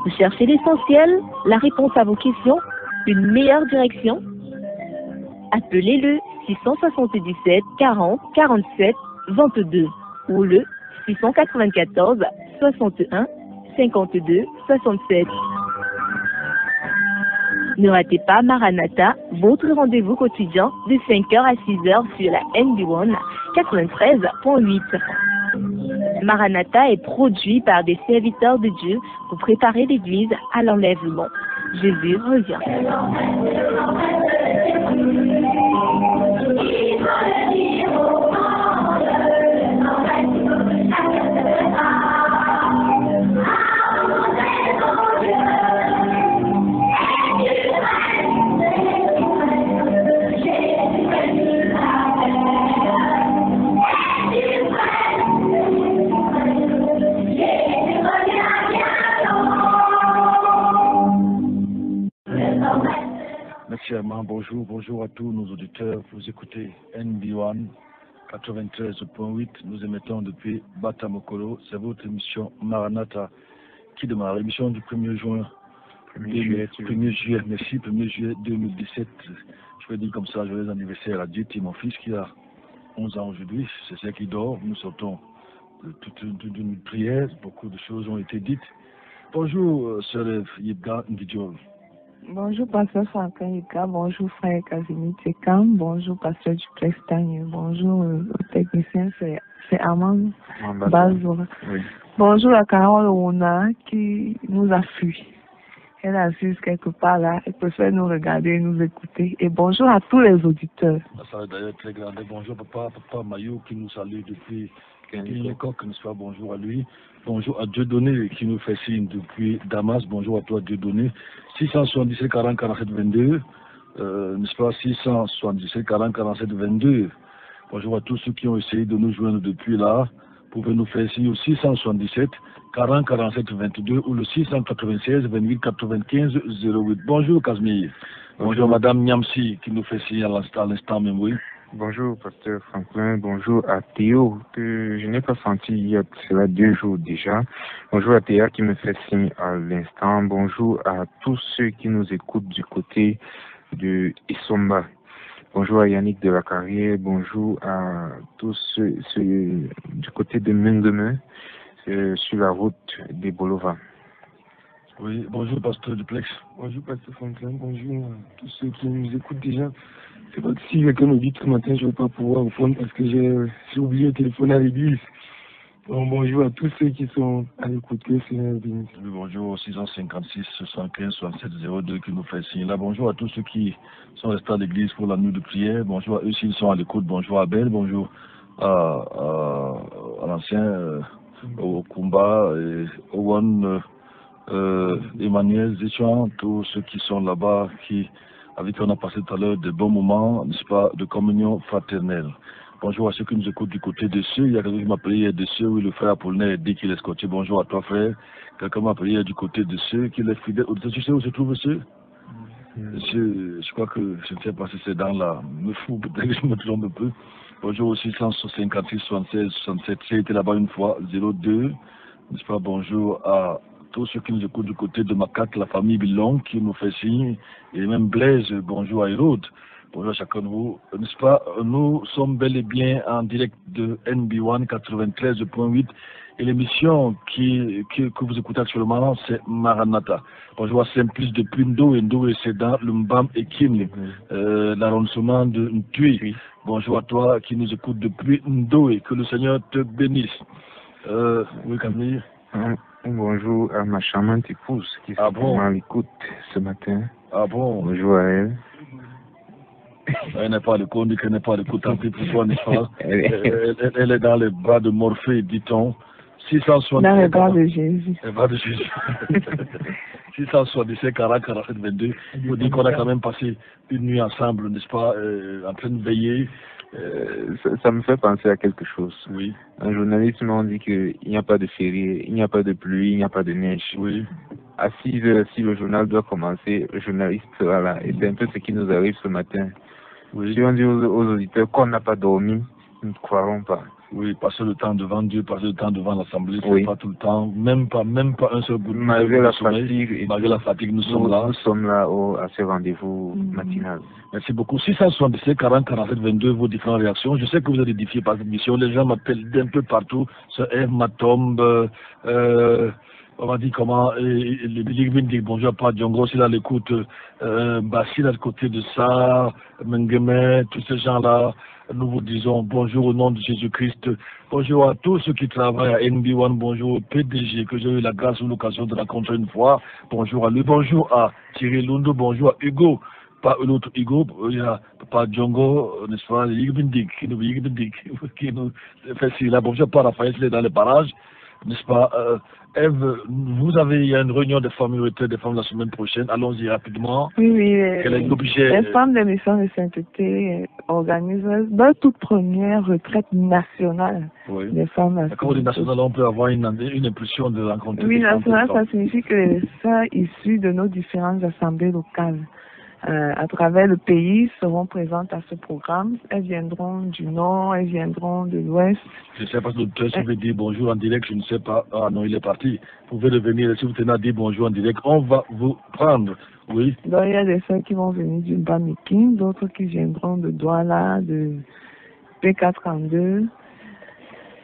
Vous cherchez l'essentiel, la réponse à vos questions, une meilleure direction? Appelez le 677 40 47 22 ou le 694 61 52 67. Ne ratez pas Maranatha, votre rendez-vous quotidien de 5h à 6h sur la NB1 93.8. Maranatha est produit par des serviteurs de Dieu pour préparer l'Église à l'enlèvement. Jésus revient. Bonjour à tous nos auditeurs. Vous écoutez NB1 93.8. Nous émettons depuis Batamokolo. C'est votre émission Maranatha qui démarre. L'émission du 1er juin. 1er juillet, merci, 1er juillet 2017. Je vais dire comme ça, joyeux anniversaire à Dieu, mon fils qui a 11 ans aujourd'hui. C'est ce qui dort. Nous sortons de toute une prière. Beaucoup de choses ont été dites. Bonjour, sœur Yibga Ndidiol. Bonjour, pasteur Franklin Yuka. Bonjour, frère Casimir Tsekam. Bonjour, pasteur Duplestagne. Bonjour, technicien, c'est Amand Bazoura. Oui. Bonjour à Carole Ouna qui nous a fui. Elle est assise quelque part là. Elle préfère nous regarder et nous écouter. Et bonjour à tous les auditeurs. Ça va d'ailleurs très grand. Bonjour, papa Mayou qui nous salue depuis Kénicoque, n'est-ce pas? Bonjour à lui. Bonjour à Dieudonné qui nous fait signe depuis Damas. Bonjour à toi Dieudonné. 677 40 47 22. N'est-ce pas? 677 40 47 22. Bonjour à tous ceux qui ont essayé de nous joindre depuis là. Vous pouvez nous faire signe au 677 40 47 22 ou le 696 28 95 08. Bonjour Casimir. Bonjour Madame Niamsi qui nous fait signe à l'instant même, oui. Bonjour, pasteur Franklin. Bonjour à Théo, que je n'ai pas senti il y a cela 2 jours déjà. Bonjour à Théa qui me fait signe à l'instant. Bonjour à tous ceux qui nous écoutent du côté de Isomba. Bonjour à Yannick de la Carrière. Bonjour à tous ceux du côté de Mengeme, sur la route des Bolova. Oui, bonjour pasteur Duplex. Bonjour pasteur Franklin. Bonjour à tous ceux qui nous écoutent déjà. C'est vrai que si quelqu'un me dit ce matin, je ne vais pas pouvoir répondre parce que j'ai oublié le téléphone à l'église. Donc, bonjour à tous ceux qui sont à l'écoute. Oui, bonjour au 656 75 67 02 qui nous fait signe là. Bonjour à tous ceux qui sont restés à l'église pour la nuit de prière. Bonjour à eux s'ils sont à l'écoute. Bonjour à Abel. Bonjour à l'ancien au Kumba et Owen Emmanuel Zéchuan, tous ceux qui sont là-bas avec qui on a passé tout à l'heure de bons moments, n'est-ce pas, de communion fraternelle. Bonjour à ceux qui nous écoutent du côté de ceux. Il y a quelqu'un qui m'a appelé hier de ceux, oui, le frère Apollinaire dit qu'il est scotché. Bonjour à toi, frère. Quelqu'un m'a appelé hier du côté de ceux, qu'il est fidèle. Tu sais où se trouve ceux? Je crois que je ne sais pas si c'est dans la... me fous, peut-être que je me trompe un peu. Bonjour au 656 76 67. J'ai été là-bas une fois, 02. N'est-ce pas, bonjour à tous ceux qui nous écoutent du côté de Macat, la famille Bilong qui nous fait signe, et même Blaise, bonjour à Hérode, bonjour à chacun de vous, n'est-ce pas? Nous sommes bel et bien en direct de NB1 93.8 et l'émission que vous écoutez actuellement, c'est Maranatha. Bonjour à Simplice depuis Ndo et c'est dans le Mbam et Kim, l'arrondissement de Ntui. Bonjour à toi qui nous écoute depuis Ndo et que le Seigneur te bénisse. Oui, Camille. Bonjour à ma charmante épouse qui à l'écoute ce matin. Ah bon? Bonjour à elle. Elle n'est pas à l'écoute, elle n'est pas à l'écoute, tant pis pour toi, n'est-ce pas? Elle est dans les bras de Morphée, dit-on. 660. Dans les bras de Jésus. Les bras de Jésus. 677 40 47 22. Il faut dire qu'on a quand même passé une nuit ensemble, n'est-ce pas, en train de veiller. Ça me fait penser à quelque chose. Oui. Un journaliste m'a dit qu'il n'y a pas de férié, il n'y a pas de pluie, il n'y a pas de neige. Oui. À 6 heures, si le journal doit commencer, le journaliste sera là. Et c'est un peu ce qui nous arrive ce matin. Oui. Si on dit aux auditeurs qu'on n'a pas dormi, nous ne croirons pas. Oui, passer le temps devant Dieu, passer le temps devant l'Assemblée, c'est pas tout le temps, même pas un seul bout de malgré la sommeil, fatigue, malgré la fatigue, nous sommes là. Nous sommes là à ce rendez-vous matinal. Merci beaucoup. 677 40 47 22, vos différentes réactions. Je sais que vous êtes édifiés par cette mission. Les gens m'appellent d'un peu partout. Ce Eve Matombe, on m'a dit comment, les Billy dit bonjour à Pat Djongo, s'il a l'écoute, Basile à côté de ça, Mengeme, tous ces gens-là. Nous vous disons bonjour au nom de Jésus-Christ. Bonjour à tous ceux qui travaillent à NB1. Bonjour au PDG que j'ai eu la grâce ou l'occasion de rencontrer une fois. Bonjour à lui. Bonjour à Thierry Lundo. Bonjour à Hugo. Pas l'autre Hugo, il y a Papa Djongo, n'est-ce pas, Yigbendik, qui nous fait si là. Bonjour à Raphaël, il est dans les parages, n'est-ce pas. Eve, il y a une réunion des femmes des femmes la semaine prochaine. Allons-y rapidement. Oui, les femmes des missions de sainteté organisent leur toute première retraite nationale des femmes. Quand on dit nationale, on peut avoir une impression de rencontrer. Oui, nationale, ça signifie que les sœurs issues de nos différentes assemblées locales à travers le pays seront présentes à ce programme. Elles viendront du nord, elles viendront de l'ouest. Je ne sais pas si l'auteur veut dire bonjour en direct, je ne sais pas. Ah non, il est parti. Vous pouvez revenir, si vous tenez à dire bonjour en direct, on va vous prendre. Oui. Donc il y a des sœurs qui vont venir du Bamiking, d'autres qui viendront de Douala, de P432.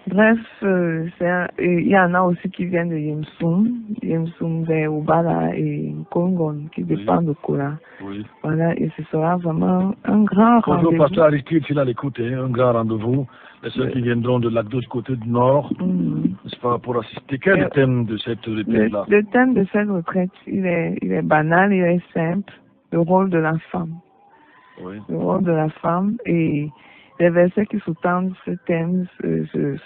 Bref, il y en a aussi qui viennent de Yemsum vers Obala et Kongon, qui dépendent de Kola. Oui. Voilà, et ce sera vraiment un grand rendez-vous. Bonjour, pasteur Aristide, s'il a l'écoute, un grand rendez-vous. Les ceux qui viendront de Lac du côté du nord, n'est-ce pas, pour assister. Quel est le thème de cette retraite-là? Le thème de cette retraite, il est banal, il est simple, le rôle de la femme. Oui. Le rôle de la femme, et les versets qui sous-tendent ce thème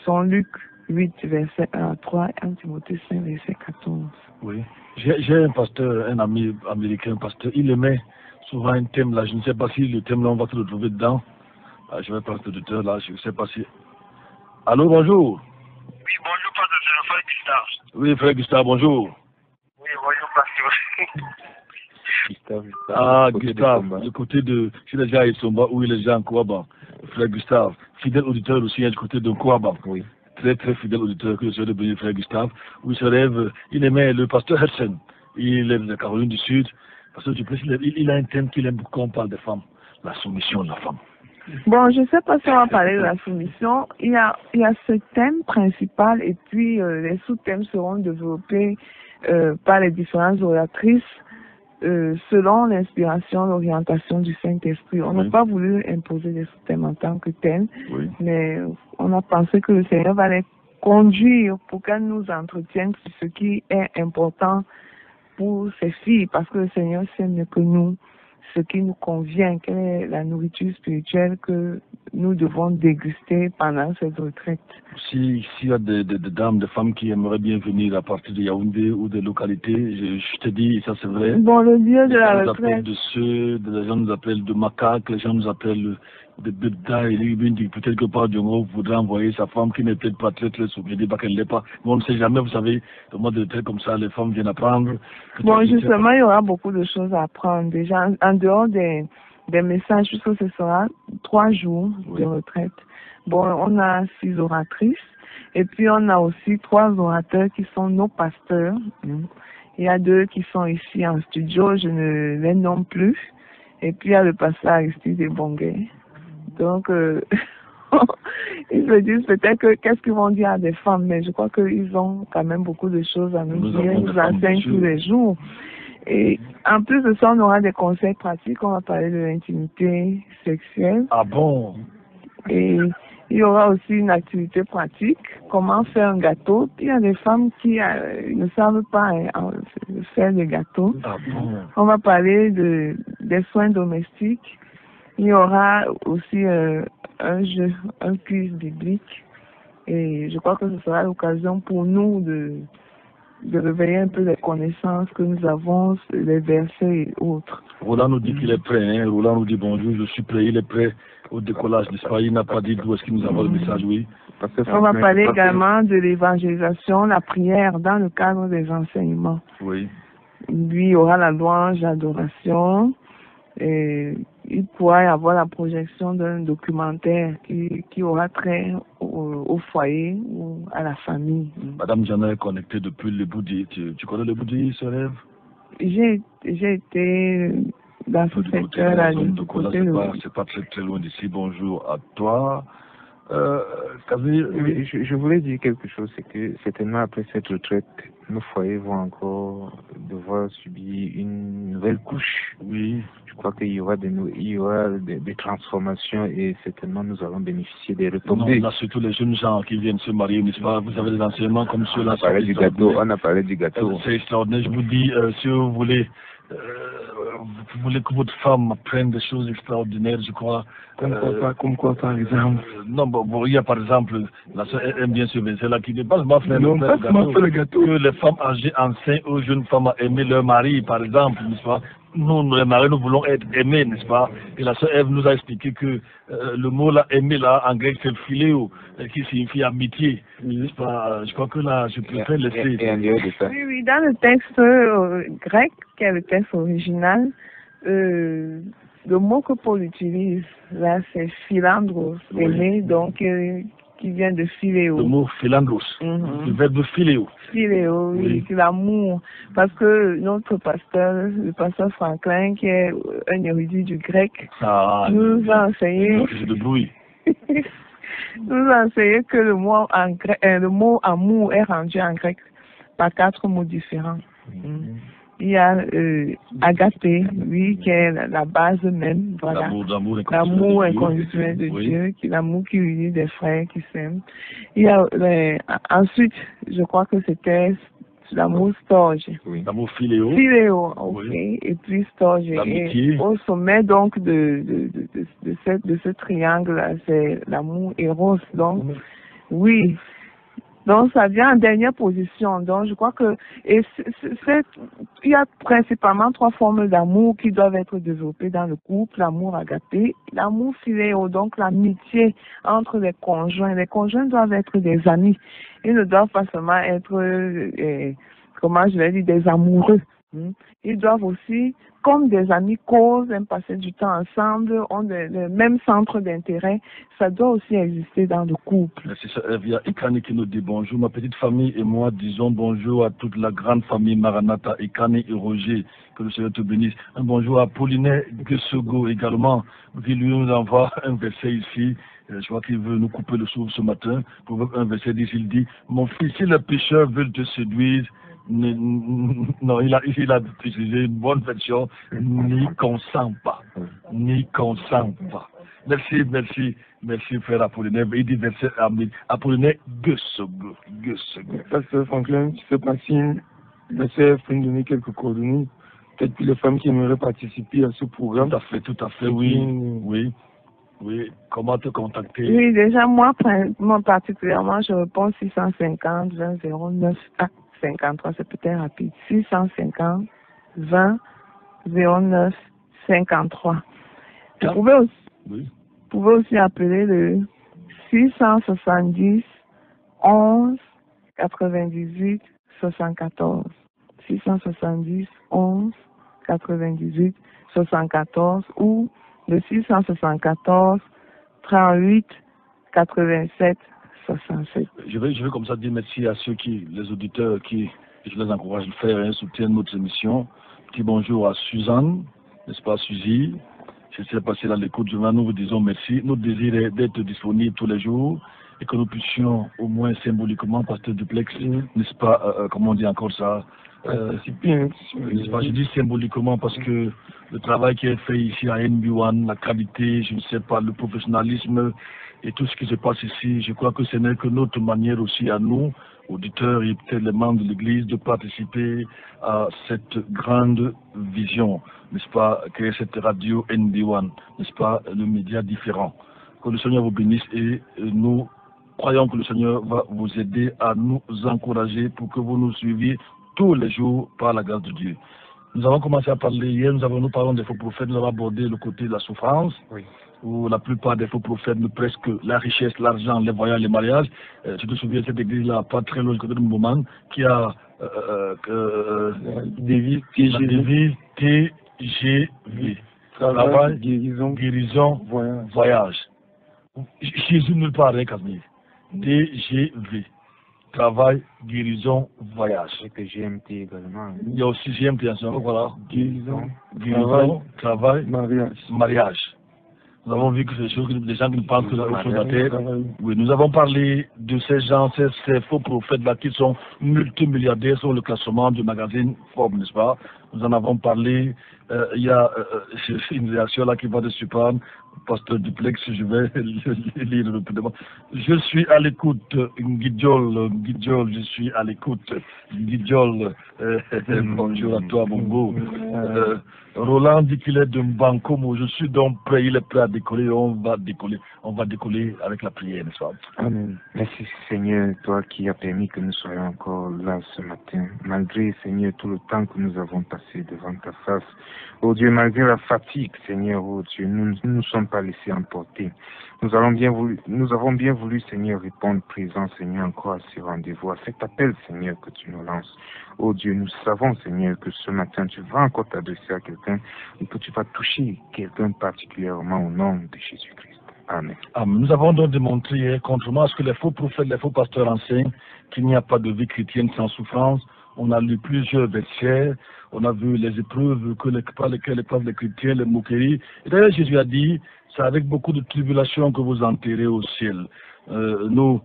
sont Luc 8, verset 1 à 3, et 1 Timothée 5, verset 14. Oui. J'ai un pasteur, un ami américain, pasteur, il aimait souvent un thème là. Je ne sais pas si le thème là, on va se retrouver dedans. Je vais passer l'auditeur là, je ne sais pas si. Allô, bonjour. Oui, bonjour, pasteur, c'est frère Gustave. Oui, frère Gustave, bonjour. Oui, bonjour, pasteur. Gustave, du côté de. Je suis déjà à Isomba, où il est déjà en Kouaba. Frère Gustave, fidèle auditeur aussi, du côté de Kouaba. Oui. Très, très fidèle auditeur que je suis devenu, frère Gustave, où il se rêve. Il aimait le pasteur Hudson. Il est de la Caroline du Sud. Pasteur Duplessis, il a un thème qu'il aime beaucoup quand on parle des femmes. La soumission de la femme. Bon, je ne sais pas si on va parler de la soumission. Il y a ce thème principal et puis les sous-thèmes seront développés par les différentes oratrices selon l'inspiration, l'orientation du Saint-Esprit. On n'a pas voulu imposer des sous-thèmes en tant que tels, mais on a pensé que le Seigneur va les conduire pour qu'elles nous entretiennent sur ce qui est important pour ces filles, parce que le Seigneur sait mieux que nous ce qui nous convient, quelle est la nourriture spirituelle que nous devons déguster pendant cette retraite. S'il y a des dames, des femmes qui aimeraient bien venir à partir de Yaoundé ou des localités, je te dis, ça c'est vrai. Bon, le lieu de la retraite. Les gens nous appellent de macaques, les gens nous appellent de Bebda, et peut-être que par Djongo voudrait envoyer sa femme qui n'est peut-être pas très soumise, pas qu'elle ne l'est pas. Mais on ne sait jamais, vous savez, le mode de retraite comme ça, les femmes viennent apprendre. Bon, justement, il y aura beaucoup de choses à apprendre. Déjà, en dehors des messages, puisque ce sera 3 jours de retraite. Bon, on a 6 oratrices, et puis on a aussi 3 orateurs qui sont nos pasteurs. Il y a 2 qui sont ici en studio, je ne les nomme plus. Et puis il y a le pasteur Aristide et Bongué. Donc, ils se disent peut-être que qu'est-ce qu'ils vont dire à des femmes, mais je crois qu'ils ont quand même beaucoup de choses à nous dire. Ils nous enseignent tous les jours. Et en plus de ça, on aura des conseils pratiques. On va parler de l'intimité sexuelle. Ah bon? Et il y aura aussi une activité pratique. Comment faire un gâteau. Il y a des femmes qui ne savent pas faire des gâteaux. Ah bon? On va parler des soins domestiques. Il y aura aussi un jeu, un quiz biblique. Et je crois que ce sera l'occasion pour nous de réveiller un peu les connaissances que nous avons, les versets et autres. Roland nous dit qu'il est prêt. Hein? Roland nous dit bonjour, je suis prêt. Il est prêt au décollage, n'est-ce pas? Il n'a pas dit d'où est-ce qu'il nous envoie le message, oui. On va parler également de l'évangélisation, la prière dans le cadre des enseignements. Oui. Lui, il y aura la louange, l'adoration. Et il pourra y avoir la projection d'un documentaire qui aura trait au foyer ou à la famille. Madame Jana est connectée depuis le Boudi. Tu connais le Boudi, ce rêve? J'ai été dans ce secteur-là. C'est pas très loin d'ici. Bonjour à toi. Je voulais dire quelque chose, c'est que certainement après cette retraite, nos foyers vont encore devoir subir une nouvelle couche. Oui. Je crois qu'il y aura des transformations et certainement nous allons bénéficier des retombées. Non, là, surtout les jeunes gens qui viennent se marier, n'est-ce pas? Vous avez des enseignements comme ceux-là. On a parlé du gâteau. C'est extraordinaire. Je vous dis, si vous voulez que votre femme apprenne des choses extraordinaires, je crois. Comme quoi, par exemple? Non, bon, il y a par exemple, la soeur aime bien surveiller, c'est là qui n'est pas seulement faire le gâteau. Que les femmes âgées enseignent aux jeunes femmes à aimer leur mari, par exemple, n'est-ce pas? Nous, les maris, nous voulons être aimés, n'est-ce pas? Et la sœur Ève nous a expliqué que le mot là, aimer là, en grec, c'est philéo, qui signifie amitié, n'est-ce pas? Je crois que là, je préfère laisser. Oui, dans le texte grec, qui est le texte original, le mot que Paul utilise là, c'est philandros, aimer, donc qui vient de philéo. Le mot philandros, le verbe philéo. Philéo, oui, c'est l'amour. Parce que notre pasteur, le pasteur Franklin, qui est un érudit du grec, nous a enseigné. Nous a enseigné que le mot amour est rendu en grec par 4 mots différents. Il y a agapé, oui, qui est la base même, voilà. L'amour inconditionnel de Dieu, l'amour qui unit des frères qui s'aiment. Il y a ensuite, je crois que c'était l'amour storge. Oui. L'amour philéo. Philéo, ok. Oui. Et puis storge. Et au sommet donc de ce triangle-là, c'est l'amour éros. Donc, oui. Donc, ça vient en dernière position. Donc, je crois que il y a principalement 3 formes d'amour qui doivent être développées dans le couple. L'amour agapé, l'amour philéo, donc l'amitié entre les conjoints. Les conjoints doivent être des amis. Ils ne doivent pas seulement être, comment je vais dire, des amoureux. Ils doivent aussi, comme des amis, causent, aiment passer du temps ensemble, ont le même centre d'intérêt. Ça doit aussi exister dans le couple. C'est ça, Evia Ikani qui nous dit bonjour. Ma petite famille et moi disons bonjour à toute la grande famille Maranatha, Ikani et Roger. Que le Seigneur te bénisse. Un bonjour à Pauline Guessogo également, qui lui nous envoie un verset ici. Je crois qu'il veut nous couper le souffle ce matin. Pour un verset dit, il dit, mon fils, si les pécheurs veulent te séduire, non, il a utilisé une bonne version, n'y consent pas. N'y consent pas. Merci frère Apollinaire. Il dit verset Apollinaire Guessogo. Pasteur Franklin, tu sais pas si le CF peut nous donner quelques coordonnées. Peut-être que les femmes qui aimeraient participer à ce programme. Tout à fait, oui. Comment te contacter? Oui, déjà, moi particulièrement, je réponds 650 20 09 53, c'est peut-être rapide. 650 20 09 53. Vous pouvez aussi appeler le 670 11 98 74. 670 11 98 74 ou le 674 38 87 67. Je vais comme ça dire merci à les auditeurs qui, je les encourage à faire un soutien de notre émission. Petit bonjour à Suzanne, n'est-ce pas Suzy? Je sais pas si là l'écoute, nous vous disons merci. Notre désir est d'être disponible tous les jours et que nous puissions au moins symboliquement, pasteur Duplex, n'est-ce pas, comment on dit encore ça? Je dis symboliquement parce que le travail qui est fait ici à NB1, la qualité, je ne sais pas, le professionnalisme et tout ce qui se passe ici, je crois que ce n'est que notre manière aussi à nous, auditeurs et peut-être les membres de l'Église, de participer à cette grande vision, n'est-ce pas, que est cette radio NB1, n'est-ce pas, le média différent. Que le Seigneur vous bénisse et nous croyons que le Seigneur va vous aider à nous encourager pour que vous nous suiviez tous les jours par la grâce de Dieu. Nous avons commencé à parler hier, nous parlons des faux prophètes, nous avons abordé le côté de la souffrance, où la plupart des faux prophètes ne prêchent que la richesse, l'argent, les voyages, les mariages. Tu te souviens de cette église-là, pas très loin du côté de Mbouman, qui a devise TGV. travail, guérison, voyage. Jésus nulle part, hein, Casimir. DGV. Travail, guérison, voyage. Et que GMT également. Il y a aussi GMT, voilà. Guérison, travail, mariage. Nous avons vu que c'est des choses que des gens qui nous pensent que c'est autre chose à terre. Oui, nous avons parlé de ces gens, ces faux prophètes-là qui sont multimilliardaires sur le classement du magazine Forbes, n'est-ce pas? Nous en avons parlé. Il y a une réaction là qui va de surprendre. Pasteur Duplex, je vais lire rapidement. Je suis à l'écoute, Guidjol, je suis à l'écoute. Guidjol, bonjour à toi, Bongo. Roland dit qu'il est de Mbankomo, je suis donc prêt, il est prêt à décoller, on va décoller avec la prière, n'est-ce pas? Amen. Merci Seigneur, toi qui as permis que nous soyons encore là ce matin, malgré Seigneur tout le temps que nous avons passé devant ta face. Oh Dieu, malgré la fatigue, Seigneur, oh Dieu, nous ne nous sommes pas laissés emporter. Nous avons bien voulu, Seigneur, répondre présent, Seigneur, encore à ce rendez-vous, à cet appel, Seigneur, que tu nous lances. Oh Dieu, nous savons, Seigneur, que ce matin, tu vas encore t'adresser à quelqu'un et que tu vas toucher quelqu'un particulièrement au nom de Jésus-Christ. Amen. Nous avons donc démontré, contrairement à ce que les faux prophètes, les faux pasteurs enseignent, qu'il n'y a pas de vie chrétienne sans souffrance. On a lu plusieurs versets, on a vu les épreuves par lesquelles épreuvent les chrétiens, les moqueries. Et d'ailleurs, Jésus a dit, c'est avec beaucoup de tribulations que vous enterrez au ciel. Nous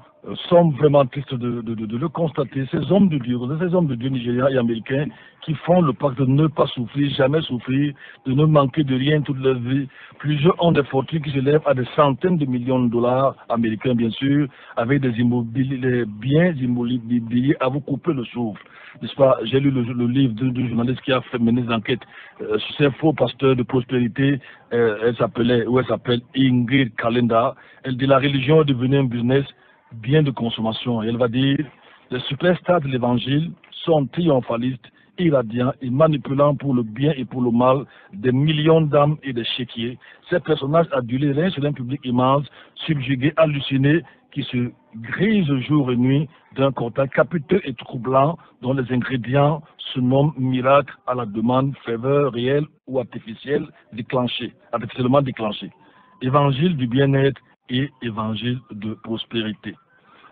sommes vraiment tristes de le constater. Ces hommes de Dieu nigériens et américains qui font le pacte de ne pas souffrir, jamais souffrir, de ne manquer de rien toute leur vie. Plusieurs ont des fortunes qui s'élèvent à des centaines de millions de dollars américains, bien sûr, avec des biens immobiliers à vous couper le souffle. N'est-ce pas? J'ai lu le livre du journaliste qui a fait mener des enquêtes sur ces faux pasteurs de prospérité. Elle s'appelle Ingrid Kalenda. Elle dit la religion est devenue un business bien de consommation. Et elle va dire les superstars de l'évangile sont triomphalistes, irradiants et manipulants pour le bien et pour le mal des millions d'âmes et des chéquiers. Ces personnages adulés règnent sur un public immense, subjugué, halluciné, qui se grise jour et nuit d'un contact capiteux et troublant dont les ingrédients se nomment miracle à la demande, faveur réelle ou artificiellement déclenchée. Évangile du bien-être et évangile de prospérité.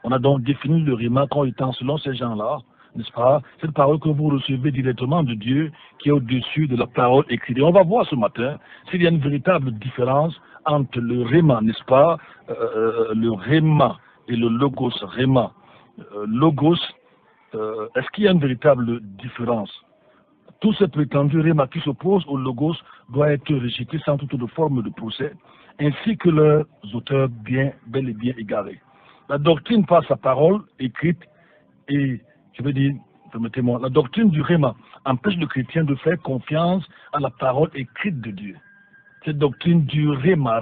On a donc défini le rima comme étant, selon ces gens-là, n'est-ce pas, cette parole que vous recevez directement de Dieu qui est au-dessus de la parole écrite. Et on va voir ce matin s'il y a une véritable différence entre le rima, n'est-ce pas, le rema et le logos, rema. Logos, est-ce qu'il y a une véritable différence? Tout ce prétendu rema qui s'oppose au logos doit être rejeté sans toute autre forme de procès, ainsi que leurs auteurs bel et bien égarés. La doctrine par sa parole écrite et, je veux dire, permettez-moi, la doctrine du rema empêche le chrétien de faire confiance à la parole écrite de Dieu. Cette doctrine du Rema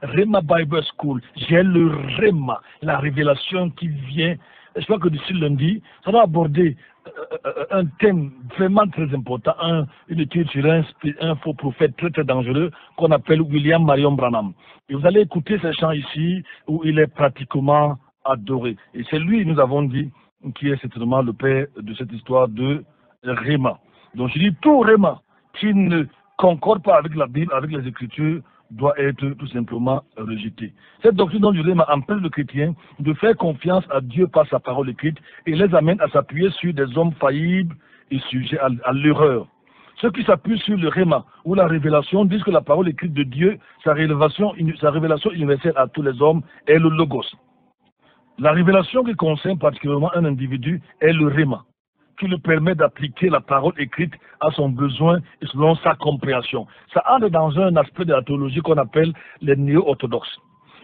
Bible School, j'ai le Rema, la révélation qui vient. Je crois que d'ici lundi, ça va aborder un thème vraiment très important, une étude sur un faux prophète très très dangereux qu'on appelle William Marion Branham. Et vous allez écouter ce chant ici où il est pratiquement adoré. Et c'est lui, nous avons dit, qui est certainement le père de cette histoire de Rema. Donc je dis tout Rema qui ne concorde pas avec la Bible, avec les Écritures, doit être tout simplement rejeté. Cette doctrine du Rema empêche le chrétien de faire confiance à Dieu par sa parole écrite et les amène à s'appuyer sur des hommes faillibles et sujets à l'erreur. Ceux qui s'appuient sur le Rema ou la révélation disent que la parole écrite de Dieu, sa révélation universelle à tous les hommes, est le Logos. La révélation qui concerne particulièrement un individu est le Rema, qui lui permet d'appliquer la parole écrite à son besoin et selon sa compréhension. Ça entre dans un aspect de la théologie qu'on appelle les néo-orthodoxes.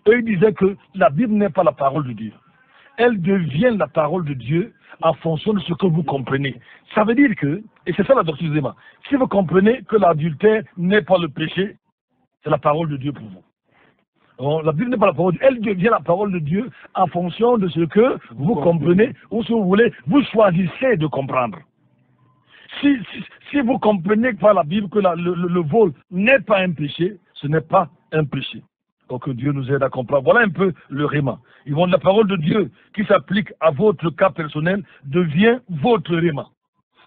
Eux, ils disaient que la Bible n'est pas la parole de Dieu. Elle devient la parole de Dieu en fonction de ce que vous comprenez. Ça veut dire que, et c'est ça la doctrine du Rema, si vous comprenez que l'adultère n'est pas le péché, c'est la parole de Dieu pour vous. La Bible n'est pas la parole de Dieu, elle devient la parole de Dieu en fonction de ce que vous comprenez ou si vous voulez, vous choisissez de comprendre. Si vous comprenez par la Bible que le vol n'est pas un péché, ce n'est pas un péché. Donc que Dieu nous aide à comprendre. Voilà un peu le Rema. La parole de Dieu qui s'applique à votre cas personnel devient votre Rema.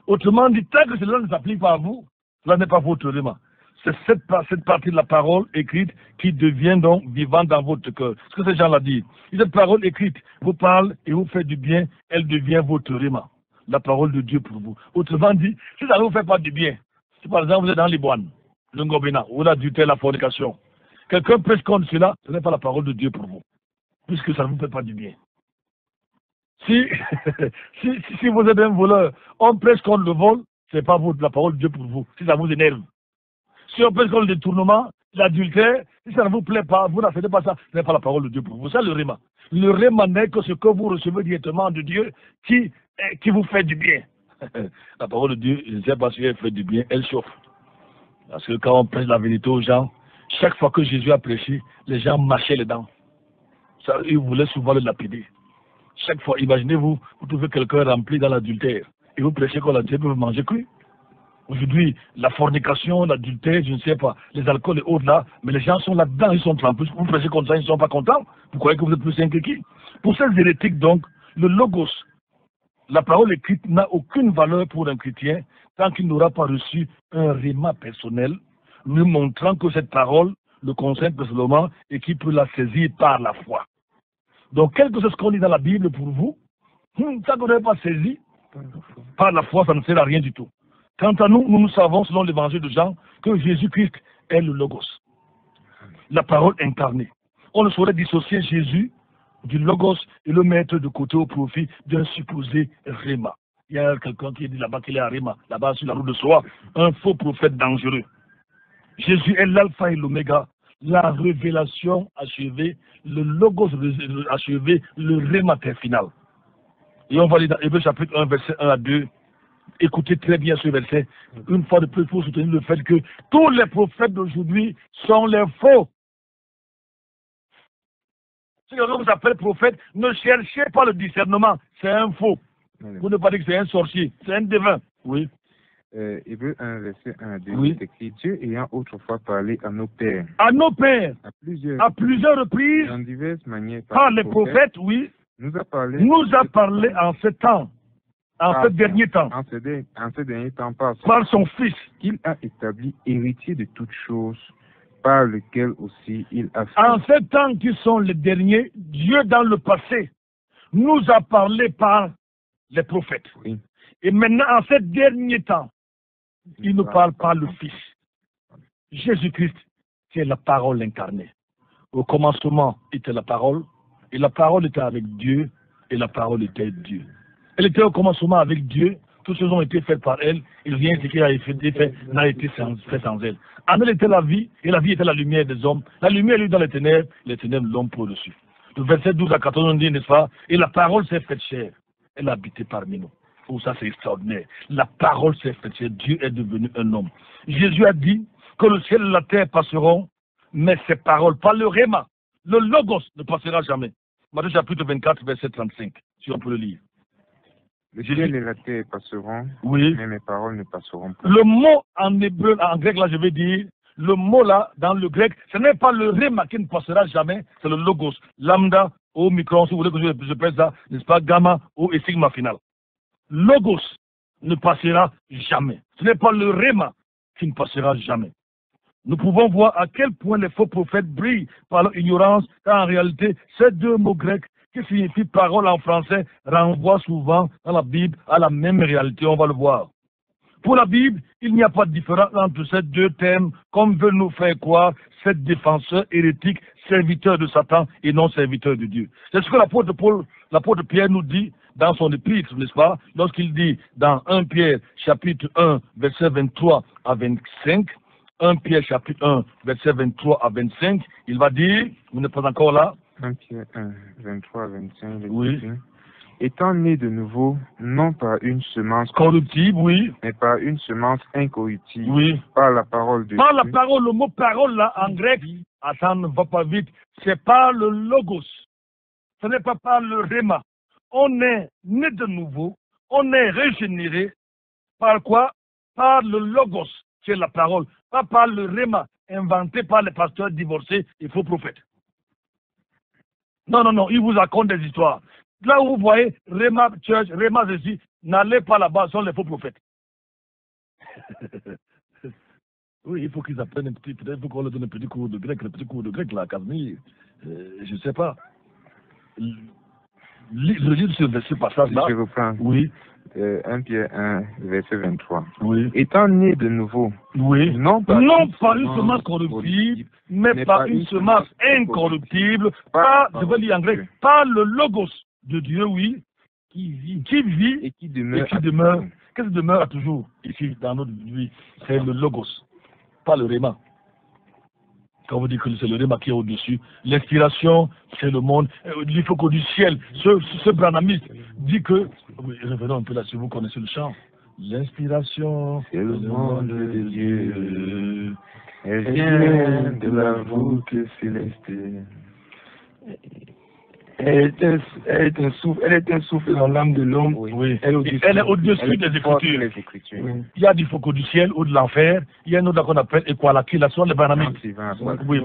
Autrement dit, tant que cela ne s'applique pas à vous, cela n'est pas votre Rema. C'est cette partie de la parole écrite qui devient donc vivante dans votre cœur. Ce que ces gens-là disent. Cette parole écrite vous parle et vous fait du bien, elle devient votre rhéma. La parole de Dieu pour vous. Autrement dit, si ça ne vous fait pas du bien, si par exemple vous êtes dans les boines, le ngobena, ou l'adultère, la fornication, quelqu'un prêche contre cela, ce n'est pas la parole de Dieu pour vous, puisque ça ne vous fait pas du bien. Si vous êtes un voleur, on prêche contre le vol, ce n'est pas la parole de Dieu pour vous, si ça vous énerve. Si on prêche contre le détournement, l'adultère, si ça ne vous plaît pas, vous n'acceptez pas ça, ce n'est pas la parole de Dieu pour vous. C'est le rhéma. Le rhéma n'est que ce que vous recevez directement de Dieu qui vous fait du bien. La parole de Dieu, je ne sais pas si elle fait du bien, elle chauffe. Parce que quand on prêche la vérité aux gens, chaque fois que Jésus a prêché, les gens mâchaient les dents. Ça, ils voulaient souvent le lapider. Chaque fois, imaginez-vous, vous trouvez quelqu'un rempli dans l'adultère et vous prêchez qu'on l'adultère peut manger cru. Aujourd'hui, la fornication, l'adultère, je ne sais pas, les alcools et autres là, mais les gens sont là-dedans, ils sont trempés. Vous prêchez comme ça, ils ne sont pas contents. Vous croyez que vous êtes plus saint que qui? Pour ces hérétiques donc, le logos, la parole écrite n'a aucune valeur pour un chrétien tant qu'il n'aura pas reçu un rhéma personnel, lui montrant que cette parole le concerne personnellement et qu'il peut la saisir par la foi. Donc, quel que soit ce qu'on lit dans la Bible pour vous, tant qu'on n'est pas saisi par la foi, ça ne sert à rien du tout. Quant à nous, nous savons, selon l'évangile de Jean, que Jésus-Christ est le Logos, la parole incarnée. On ne saurait dissocier Jésus du Logos et le mettre de côté au profit d'un supposé rhéma. Il y a quelqu'un qui dit là-bas qu'il est à rhéma, là-bas sur la route de Soie, un faux prophète dangereux. Jésus est l'alpha et l'oméga, la révélation achevée, le Logos achevé, le rhéma final. Et on va lire dans Hébreux chapitre 1, verset 1 à 2. Écoutez très bien ce verset, une fois de plus pour soutenir le fait que tous les prophètes d'aujourd'hui sont les faux. Si quelqu'un vous appelle prophète, ne cherchez pas le discernement, c'est un faux. Vous ne pas dire que c'est un sorcier, c'est un devin. Oui. Hébreux 1, verset 1 à 2, oui. C'est écrit, Dieu ayant autrefois parlé à nos pères. À nos pères. À plusieurs reprises. Dans diverses manières. Par les prophètes, oui. Nous a parlé en ce temps. En ce dernier temps. En ce dernier temps, par son Fils. Qu'il a établi héritier de toutes choses, par lequel aussi il a fait. En ces temps qui sont les derniers, Dieu dans le passé nous a parlé par les prophètes. Oui. Et maintenant, en ces derniers temps, il nous parle par le Fils. Jésus-Christ, qui est la parole incarnée. Au commencement était la parole, et la parole était avec Dieu, et la parole était Dieu. Elle était au commencement avec Dieu, toutes choses ont été faites par elle, et rien ce qui a été fait n'a été fait sans elle. En elle était la vie, et la vie était la lumière des hommes. La lumière est dans les ténèbres l'homme pour dessus. Le verset 12 à 14, on dit, n'est-ce pas? Et la parole s'est faite chair, elle a habité parmi nous. Oh, ça c'est extraordinaire. La parole s'est faite chair, Dieu est devenu un homme. Jésus a dit que le ciel et la terre passeront, mais ses paroles, pas le rhéma, le logos ne passera jamais. Matthieu chapitre 24, verset 35, si on peut le lire. Le ciel et la terre passeront, oui. Mais mes paroles ne passeront pas. Le mot en hébreu, en grec, là, je vais dire, le mot là, dans le grec, ce n'est pas le rhéma qui ne passera jamais, c'est le logos. Lambda, omicron, si vous voulez que je pèse ça, n'est-ce pas, gamma, O et sigma final. Logos ne passera jamais. Ce n'est pas le rhéma qui ne passera jamais. Nous pouvons voir à quel point les faux prophètes brillent par leur ignorance, car en réalité, ces deux mots grecs qui signifient parole en français renvoient souvent dans la Bible à la même réalité, on va le voir. Pour la Bible, il n'y a pas de différence entre ces deux termes, comme veulent nous faire croire ces défenseurs hérétiques, serviteurs de Satan et non serviteurs de Dieu. C'est ce que l'apôtre Pierre nous dit dans son épître, n'est-ce pas, lorsqu'il dit dans 1 Pierre chapitre 1, verset 23 à 25, 1 Pierre chapitre 1, verset 23 à 25, il va dire, vous n'êtes pas encore là? 1 Pierre 1, 23 à 25, oui. Étant né de nouveau, non par une semence corruptible, oui, mais par une semence incorruptible, oui, par la parole de par Dieu. La parole, le mot parole là, en grec, attends, ne va pas vite, c'est par le logos, ce n'est pas par le rhéma. On est né de nouveau, on est régénéré, par quoi? Par le logos, qui est la parole, pas par le rhéma, inventé par les pasteurs divorcés et faux prophètes. Non, ils vous racontent des histoires. Là où vous voyez Rhéma Church, Rhéma ceci, n'allez pas là-bas, ce sont les faux prophètes. Oui, il faut qu'ils apprennent un petit, peut-être il faut qu'on leur donne un petit cours de grec, le petit cours de grec là, à Casimir. Je ne sais pas. Le livre sur ce passage-là. Je reprends. Oui. 1 Pierre 1, verset 23. Oui. Étant né de nouveau, oui. non pas une semence corruptible, mais par une semence incorruptible, par, je vais lire en grec, par le logos de Dieu, oui, qui vit et qui demeure. Qu'est-ce qui demeure à toujours ici dans notre vie? C'est le logos, pas le réma. Quand vous dites que c'est le réma qui est au-dessus, l'inspiration, c'est le monde. Il faut que du ciel, ce branamiste dit que, oui, revenons un peu là, si vous connaissez le chant. L'inspiration, c'est le monde de Dieu. Elle vient de la voûte céleste. Elle est un souffle dans l'âme de l'homme. Oui. Elle est au-dessus des Écritures. Oui. Il y a du faucon du ciel ou de l'enfer. Il y a un autre qu'on appelle Equalaki, la soirée de Banamique. Oui,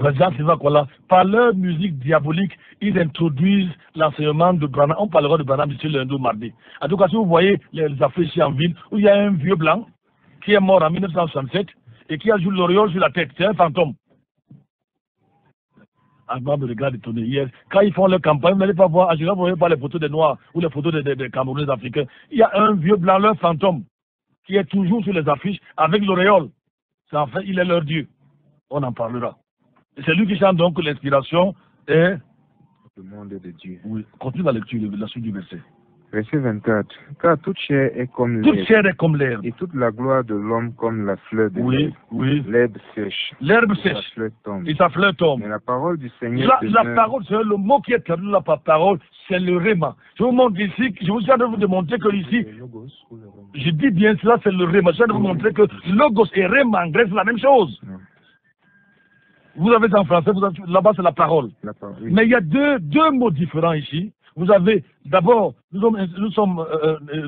par leur musique diabolique, ils introduisent l'enseignement de Branham. On parlera de Branham ici lundi ou mardi. En tout cas, si vous voyez les affaires ici en ville, où il y a un vieux blanc qui est mort en 1967 et qui a joué l'auréole sur la tête, c'est un fantôme. Avant me regarde étonné hier. Quand ils font leur campagne, vous n'allez pas voir, en général, vous ne voyez pas les photos des Noirs ou les photos des Camerounais africains. Il y a un vieux blanc, leur fantôme, qui est toujours sur les affiches avec l'auréole. C'est en fait, il est leur Dieu. On en parlera. Et c'est lui qui chante donc que l'inspiration est le monde de Dieu. Oui, continue la lecture, la suite du verset. Verset 24. Car toute chair est comme l'herbe. Toute chair est comme l'herbe. Et toute la gloire de l'homme comme la fleur de l'herbe. Oui. L'herbe sèche. L'herbe sèche. Et sa fleur tombe. Mais la parole du Seigneur. La parole, c'est le mot qui est traduit là par parole, c'est le réma. Je vous montre ici, je vous ai de vous démontrer que ici, je dis bien cela, c'est le réma. Je viens de vous montrer que logos et réma en grec, c'est la même chose. Vous avez ça en français, là-bas c'est la parole. Oui. Mais il y a deux mots différents ici. Vous avez, d'abord, nous sommes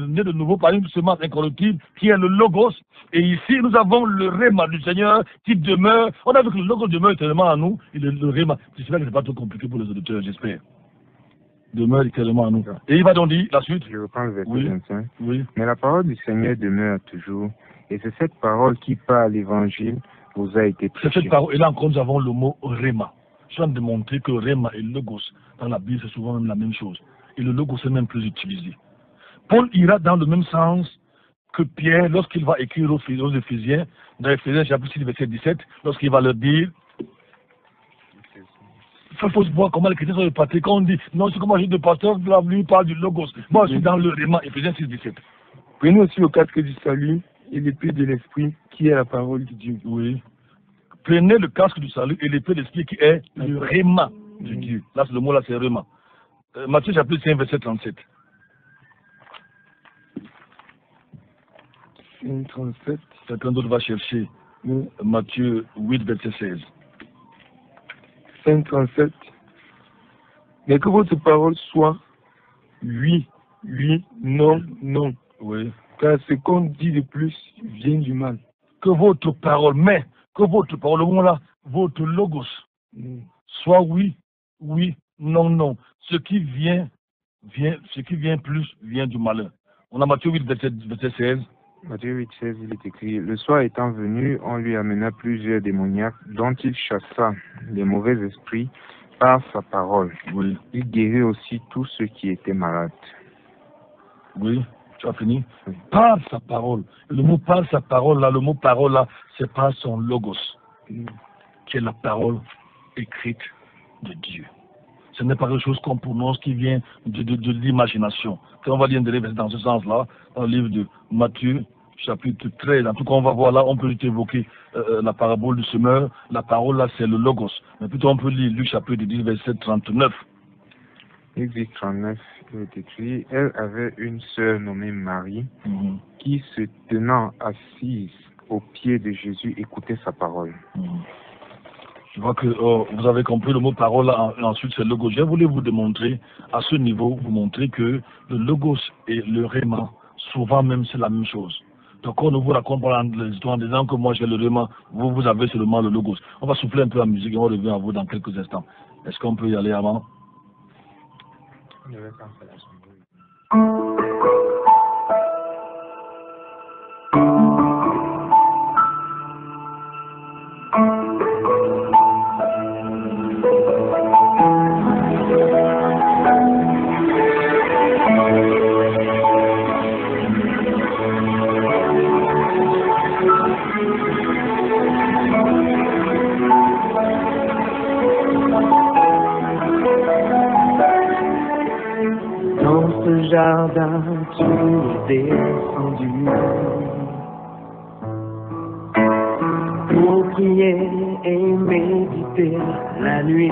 nés de nouveau par une semence incorruptible qui est le logos. Et ici, nous avons le réma du Seigneur qui demeure. On a vu que le logos demeure éternellement en nous. Et le réma, j'espère que ce n'est pas trop compliqué pour les auditeurs, j'espère. Demeure éternellement en nous. Et il va donc dire la suite. Je reprends le verset 25. Oui. Mais la parole du Seigneur demeure toujours. Et c'est cette parole qui, par l'évangile, vous a été prêchée. C'est cette parole. Et là encore, nous avons le mot réma. Je viens de montrer que réma et logos, dans la Bible, c'est souvent même la même chose. Et le logos est même plus utilisé. Paul ira dans le même sens que Pierre lorsqu'il va écrire aux Éphésiens, dans Éphésiens chapitre 6, verset 17, lorsqu'il va leur dire, il faut se voir comment les chrétiens sont répartis. Quand on dit, non, c'est comment j'ai de pasteur, lui parle du logos. Moi, je suis dans le réma, Éphésiens 6, 17. Prenez aussi le casque du salut et l'épée de l'esprit, qui est la parole de Dieu. Oui. Prenez le casque du salut et l'épée de l'esprit qui est le réma de Dieu. Là, c'est le mot là, c'est réma. Matthieu chapitre 5, verset 37. 5, 37. Quelqu'un d'autre va chercher Matthieu 8, verset 16. 5, 37. Mais que votre parole soit oui, oui, non, non. Oui. Car ce qu'on dit de plus vient du mal. Que votre parole, le mot là, votre logos, soit oui, oui, non, non. Ce qui vient plus vient du malheur. On a Matthieu 8, verset 16. Matthieu 8, 16, il est écrit, le soir étant venu, on lui amena plusieurs démoniaques dont il chassa les mauvais esprits par sa parole. Oui. Il guérit aussi tous ceux qui étaient malades. Oui. Tu as fini? Oui. Par sa parole. Le mot par sa parole là, c'est par son logos, qui est la parole écrite de Dieu. Ce n'est pas quelque chose qu'on prononce qui vient de l'imagination. Quand on va lire dans ce sens-là, dans le livre de Matthieu, chapitre 13, en tout cas on va voir là, on peut évoquer la parabole du semeur. La parole là, c'est le logos. Mais plutôt on peut lire Luc chapitre 10, verset 39. Luc 10, 39, il est écrit, elle avait une sœur nommée Marie, qui se tenant assise au pied de Jésus écoutait sa parole. Je vois que vous avez compris le mot parole là, ensuite c'est logos. Je voulais vous démontrer, à ce niveau, vous montrer que le logos et le réma, souvent même c'est la même chose. Donc on ne vous raconte pas l'histoire en disant que moi j'ai le réma, vous avez seulement le logos. On va souffler un peu la musique et on revient à vous dans quelques instants. Est-ce qu'on peut y aller avant? jardin tu es descendu pour prier et méditer la nuit.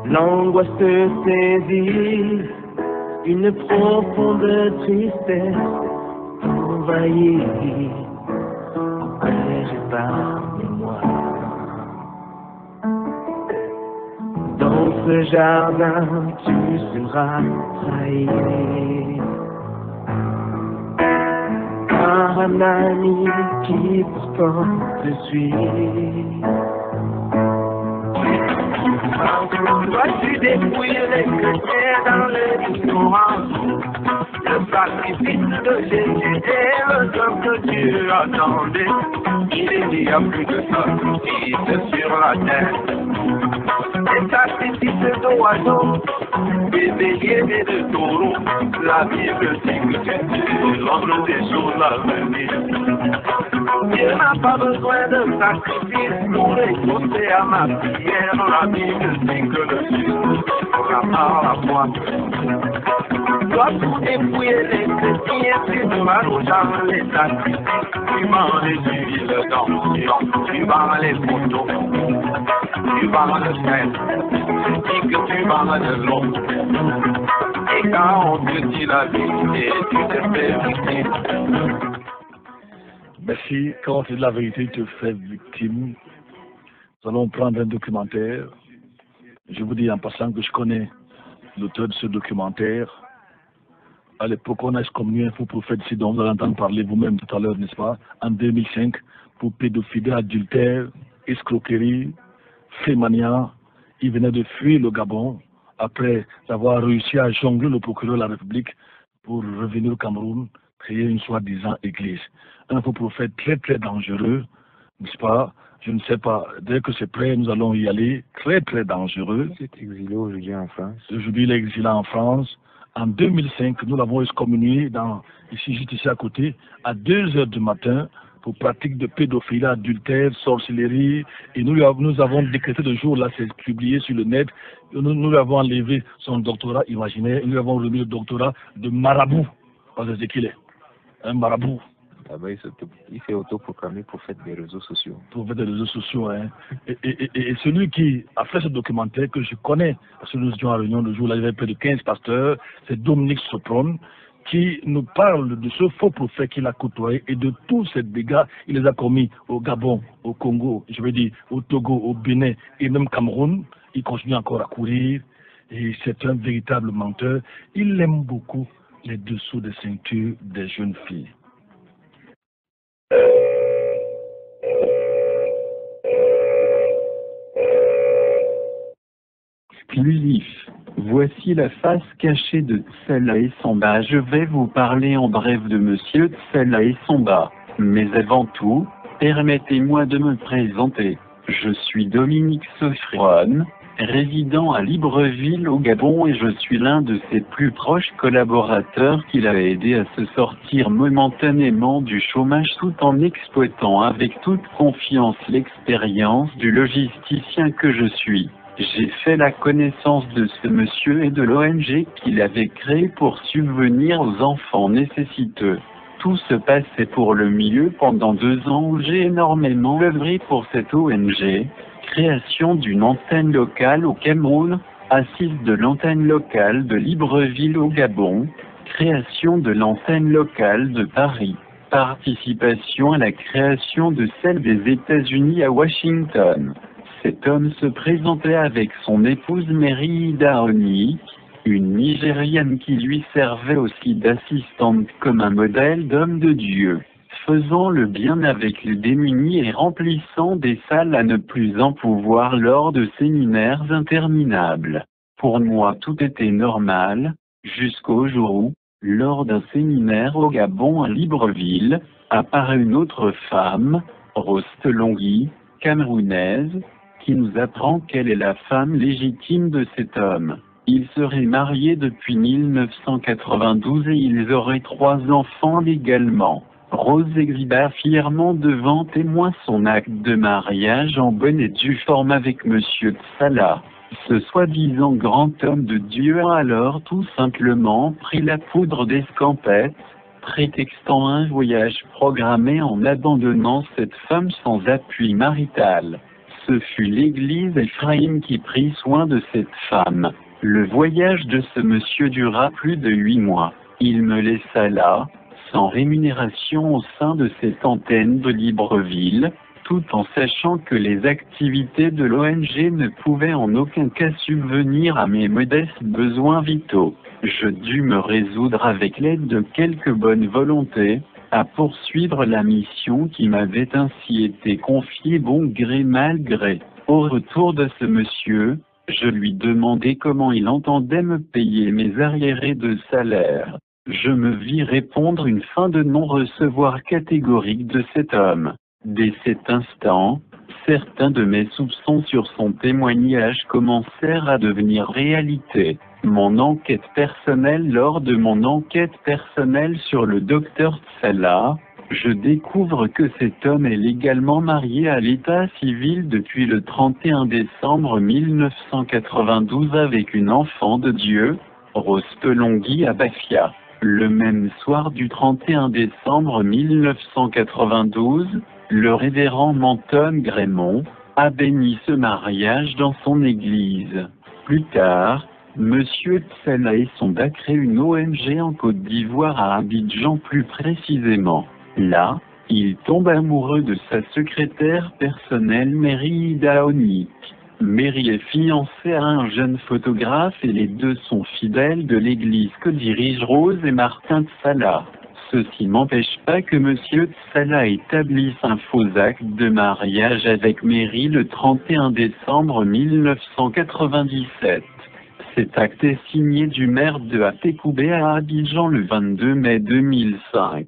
L'angoisse te saisit, une profonde tristesse t'envahit. Protège par mémoire. Dans ce jardin, tu seras trahi par un ami qui pourtant te suit. Dois-tu dépouiller les chrétiens dans l'ignorance? Le sacrifice de Jésus est le homme que Dieu attendait. Il n'y a plus de sacrifice sur la terre. Des sacrifices d'oiseaux, des béliers et de taureaux. La Bible dit que c'est l'ordre des choses à venir. Dieu n'a pas besoin de sacrifice pour écouter à ma prière. La Bible dit que le juste sera par la foi. Dois tout dépouiller les chrétiens, tu devras nous jamais les sacrifices. Tu vends les huiles d'onction, tu vends les photos, tu vends le sel, tu dis que tu vends de l'eau. Et quand on te dit la vérité, tu te fais victime. Merci. Quand on te dit la vérité, tu te fais victime. Nous allons prendre un documentaire. Je vous dis en passant que je connais l'auteur de ce documentaire. À l'époque, on a excommunié un faux prophète ici dont vous allez entendre parler vous-même tout à l'heure, n'est-ce pas? En 2005, pour pédophilie, adultère, escroquerie, fémania. Il venait de fuir le Gabon après avoir réussi à jongler le procureur de la République pour revenir au Cameroun, créer une soi-disant église. Un faux prophète très très dangereux, n'est-ce pas? Je ne sais pas, dès que c'est prêt, nous allons y aller. Très très dangereux. Il est exilé aujourd'hui en France. Aujourd'hui, il est exilé en France. En 2005, nous l'avons excommunié ici, juste ici à côté, à 2 heures du matin, pour pratique de pédophilie, adultère, sorcellerie. Et nous avons décrété le jour, là, c'est publié sur le net. Nous lui avons enlevé son doctorat imaginaire. Nous lui avons remis le doctorat de marabout. Parce que c'est qu'il est. Un marabout. Il s'est autoproclamé prophète des réseaux sociaux. Prophète des réseaux sociaux, hein. Et celui qui a fait ce documentaire que je connais, parce que nous étions à Réunion le jour là, il y avait près de 15 pasteurs, c'est Dominique Sopron, qui nous parle de ce faux prophète qu'il a côtoyé et de tous ces dégâts il les a commis au Gabon, au Congo, je veux dire au Togo, au Bénin et même Cameroun. Il continue encore à courir et c'est un véritable menteur. Il aime beaucoup les dessous des ceintures des jeunes filles. Exclusif. Voici la face cachée de Tsella et Samba. Je vais vous parler en bref de Monsieur Tsella et Samba. Mais avant tout, permettez-moi de me présenter. Je suis Dominique Sopron, résident à Libreville au Gabon et je suis l'un de ses plus proches collaborateurs qu'il a aidé à se sortir momentanément du chômage tout en exploitant avec toute confiance l'expérience du logisticien que je suis. J'ai fait la connaissance de ce monsieur et de l'ONG qu'il avait créé pour subvenir aux enfants nécessiteux. Tout se passait pour le mieux pendant 2 ans où j'ai énormément œuvré pour cette ONG. Création d'une antenne locale au Cameroun, assise de l'antenne locale de Libreville au Gabon, création de l'antenne locale de Paris, participation à la création de celle des États-Unis à Washington. Cet homme se présentait avec son épouse Mary Daoni, une Nigériane qui lui servait aussi d'assistante comme un modèle d'homme de Dieu, faisant le bien avec les démunis et remplissant des salles à ne plus en pouvoir lors de séminaires interminables. Pour moi tout était normal, jusqu'au jour où, lors d'un séminaire au Gabon à Libreville, apparaît une autre femme, Rose Telongui, camerounaise, qui nous apprend qu'elle est la femme légitime de cet homme. Ils seraient mariés depuis 1992 et ils auraient 3 enfants légalement. Rose exhiba fièrement devant témoins son acte de mariage en bonne et due forme avec Monsieur Tsala. Ce soi-disant grand homme de Dieu a alors tout simplement pris la poudre d'escampette, prétextant un voyage programmé en abandonnant cette femme sans appui marital. Ce fut l'église Ephraïm qui prit soin de cette femme. Le voyage de ce monsieur dura plus de 8 mois. Il me laissa là, sans rémunération au sein de cette antenne de Libreville, tout en sachant que les activités de l'ONG ne pouvaient en aucun cas subvenir à mes modestes besoins vitaux. Je dus me résoudre avec l'aide de quelques bonnes volontés, à poursuivre la mission qui m'avait ainsi été confiée bon gré mal gré. Au retour de ce monsieur, je lui demandai comment il entendait me payer mes arriérés de salaire. Je me vis répondre une fin de non-recevoir catégorique de cet homme. Dès cet instant, certains de mes soupçons sur son témoignage commencèrent à devenir réalité. Mon enquête personnelle Lors de mon enquête personnelle sur le docteur Tsala, je découvre que cet homme est légalement marié à l'état civil depuis le 31 décembre 1992 avec une enfant de Dieu, Rose Pelongui Abafia. Le même soir du 31 décembre 1992, le révérend Menton Grémont a béni ce mariage dans son église. Plus tard, Monsieur Tsala et Sonda créent une ONG en Côte d'Ivoire à Abidjan plus précisément. Là, il tombe amoureux de sa secrétaire personnelle Mary Daonic. Mary est fiancée à un jeune photographe et les deux sont fidèles de l'église que dirigent Rose et Martin Tsala. Ceci n'empêche pas que Monsieur Tsala établisse un faux acte de mariage avec Mary le 31 décembre 1997. Cet acte est signé du maire de Atekoubé à Abidjan le 22 mai 2005.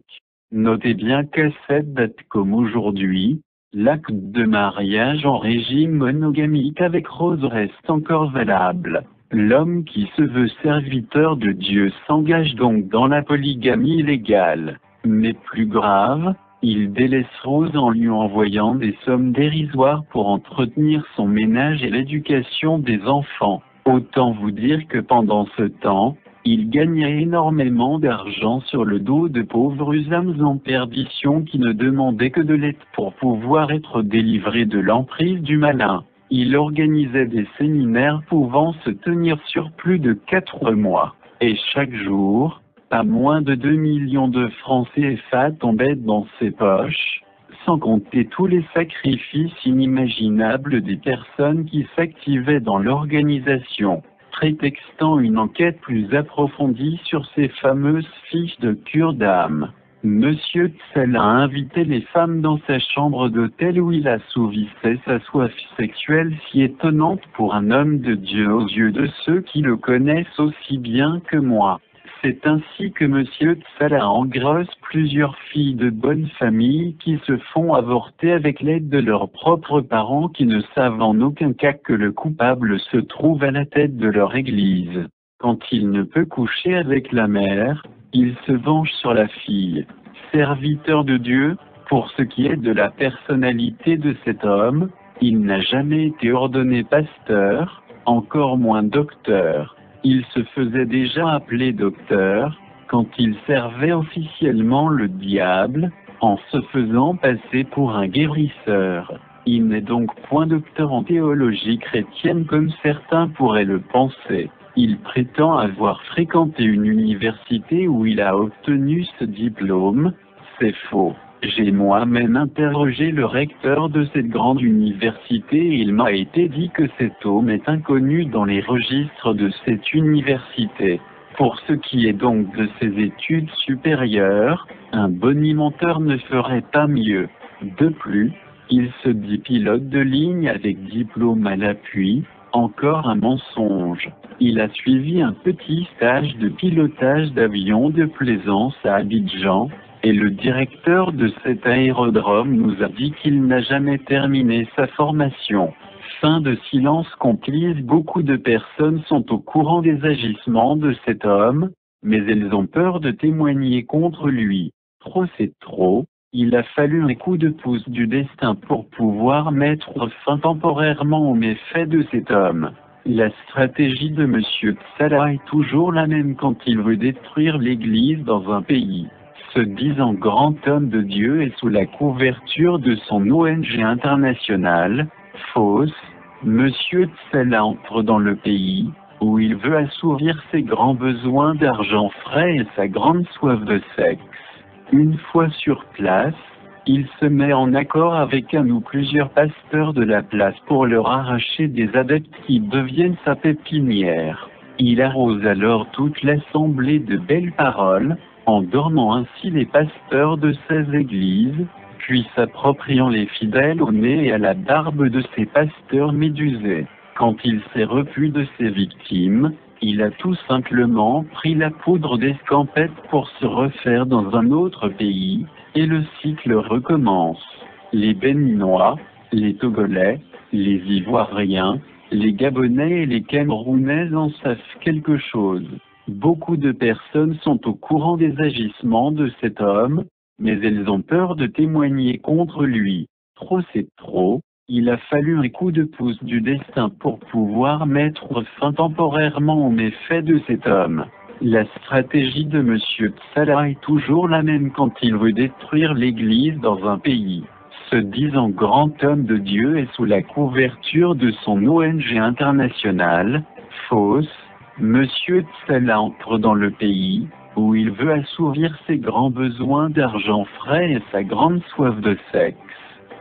Notez bien qu'à cette date comme aujourd'hui, l'acte de mariage en régime monogamique avec Rose reste encore valable. L'homme qui se veut serviteur de Dieu s'engage donc dans la polygamie illégale. Mais plus grave, il délaisse Rose en lui envoyant des sommes dérisoires pour entretenir son ménage et l'éducation des enfants. Autant vous dire que pendant ce temps, il gagnait énormément d'argent sur le dos de pauvres âmes en perdition qui ne demandaient que de l'aide pour pouvoir être délivrés de l'emprise du malin. Il organisait des séminaires pouvant se tenir sur plus de 4 mois. Et chaque jour, pas moins de 2 millions de francs CFA tombaient dans ses poches, sans compter tous les sacrifices inimaginables des personnes qui s'activaient dans l'organisation. Prétextant une enquête plus approfondie sur ces fameuses fiches de cure d'âme, Monsieur Tsala a invité les femmes dans sa chambre d'hôtel où il assouvissait sa soif sexuelle si étonnante pour un homme de Dieu aux yeux de ceux qui le connaissent aussi bien que moi. C'est ainsi que Monsieur Tsala engrosse plusieurs filles de bonne famille qui se font avorter avec l'aide de leurs propres parents qui ne savent en aucun cas que le coupable se trouve à la tête de leur église. Quand il ne peut coucher avec la mère, il se venge sur la fille. Serviteur de Dieu, pour ce qui est de la personnalité de cet homme, il n'a jamais été ordonné pasteur, encore moins docteur. Il se faisait déjà appeler docteur, quand il servait officiellement le diable, en se faisant passer pour un guérisseur. Il n'est donc point docteur en théologie chrétienne comme certains pourraient le penser. Il prétend avoir fréquenté une université où il a obtenu ce diplôme. C'est faux. J'ai moi-même interrogé le recteur de cette grande université et il m'a été dit que cet homme est inconnu dans les registres de cette université. Pour ce qui est donc de ses études supérieures, un bonimenteur ne ferait pas mieux. De plus, il se dit pilote de ligne avec diplôme à l'appui, encore un mensonge. Il a suivi un petit stage de pilotage d'avion de plaisance à Abidjan, et le directeur de cet aérodrome nous a dit qu'il n'a jamais terminé sa formation. Fin de silence complice. Beaucoup de personnes sont au courant des agissements de cet homme, mais elles ont peur de témoigner contre lui. Trop c'est trop, il a fallu un coup de pouce du destin pour pouvoir mettre fin temporairement aux méfaits de cet homme. La stratégie de M. Tsala est toujours la même quand il veut détruire l'Église dans un pays. Se disant grand homme de Dieu et sous la couverture de son ONG internationale, fausse, M. Tsala entre dans le pays, où il veut assouvir ses grands besoins d'argent frais et sa grande soif de sexe. Une fois sur place, il se met en accord avec un ou plusieurs pasteurs de la place pour leur arracher des adeptes qui deviennent sa pépinière. Il arrose alors toute l'assemblée de belles paroles, endormant ainsi les pasteurs de ces églises, puis s'appropriant les fidèles au nez et à la barbe de ces pasteurs médusés. Quand il s'est repu de ses victimes, il a tout simplement pris la poudre d'escampette pour se refaire dans un autre pays, et le cycle recommence. Les Béninois, les Togolais, les Ivoiriens, les Gabonais et les Camerounais en savent quelque chose. Beaucoup de personnes sont au courant des agissements de cet homme, mais elles ont peur de témoigner contre lui. Trop c'est trop, il a fallu un coup de pouce du destin pour pouvoir mettre fin temporairement aux méfaits de cet homme. La stratégie de M. Tsala est toujours la même quand il veut détruire l'Église dans un pays. Se disant grand homme de Dieu et sous la couverture de son ONG internationale, fausse, M. Tsala entre dans le pays, où il veut assouvir ses grands besoins d'argent frais et sa grande soif de sexe.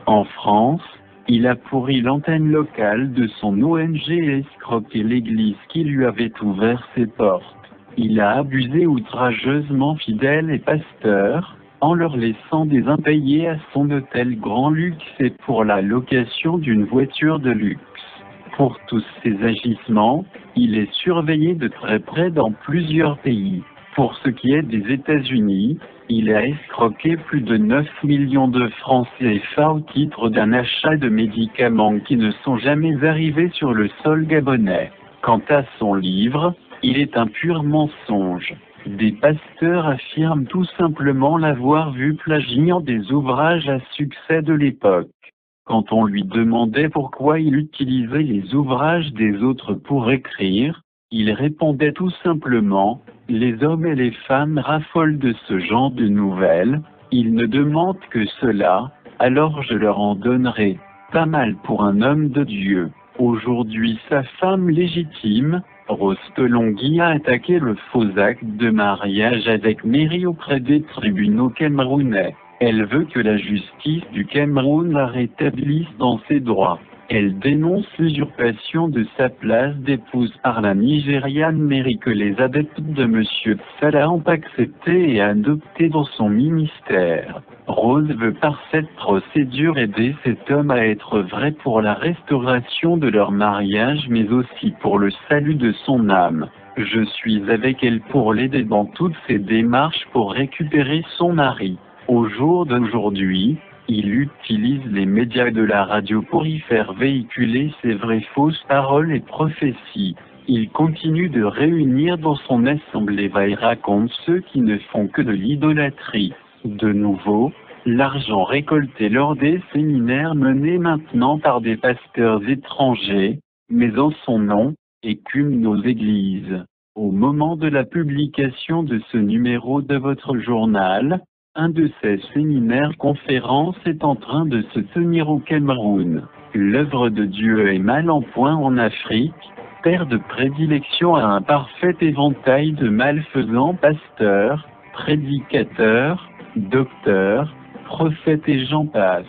En France, il a pourri l'antenne locale de son ONG et escroqué l'église qui lui avait ouvert ses portes. Il a abusé outrageusement fidèles et pasteurs, en leur laissant des impayés à son hôtel Grand Luxe et pour la location d'une voiture de luxe. Pour tous ces agissements, il est surveillé de très près dans plusieurs pays. Pour ce qui est des États-Unis, il a escroqué plus de 9 millions de francs CFA au titre d'un achat de médicaments qui ne sont jamais arrivés sur le sol gabonais. Quant à son livre, il est un pur mensonge. Des pasteurs affirment tout simplement l'avoir vu plagiant des ouvrages à succès de l'époque. Quand on lui demandait pourquoi il utilisait les ouvrages des autres pour écrire, il répondait tout simplement « Les hommes et les femmes raffolent de ce genre de nouvelles, ils ne demandent que cela, alors je leur en donnerai. Pas mal pour un homme de Dieu. » Aujourd'hui sa femme légitime, Rose Tolongui a attaqué le faux acte de mariage avec Mary auprès des tribunaux camerounais. Elle veut que la justice du Cameroun la rétablisse dans ses droits. Elle dénonce l'usurpation de sa place d'épouse par la Nigériane Mary que les adeptes de M. Tsala ont accepté et adopté dans son ministère. Rose veut par cette procédure aider cet homme à être vrai pour la restauration de leur mariage mais aussi pour le salut de son âme. Je suis avec elle pour l'aider dans toutes ses démarches pour récupérer son mari. Au jour d'aujourd'hui, il utilise les médias de la radio pour y faire véhiculer ses vraies fausses paroles et prophéties. Il continue de réunir dans son assemblée et raconte ceux qui ne font que de l'idolâtrie. De nouveau, l'argent récolté lors des séminaires menés maintenant par des pasteurs étrangers, mais en son nom, écume nos églises. Au moment de la publication de ce numéro de votre journal, un de ces séminaires-conférences est en train de se tenir au Cameroun. L'œuvre de Dieu est mal en point en Afrique, terre de prédilection à un parfait éventail de malfaisants pasteurs, prédicateurs, docteurs, prophètes et j'en passe.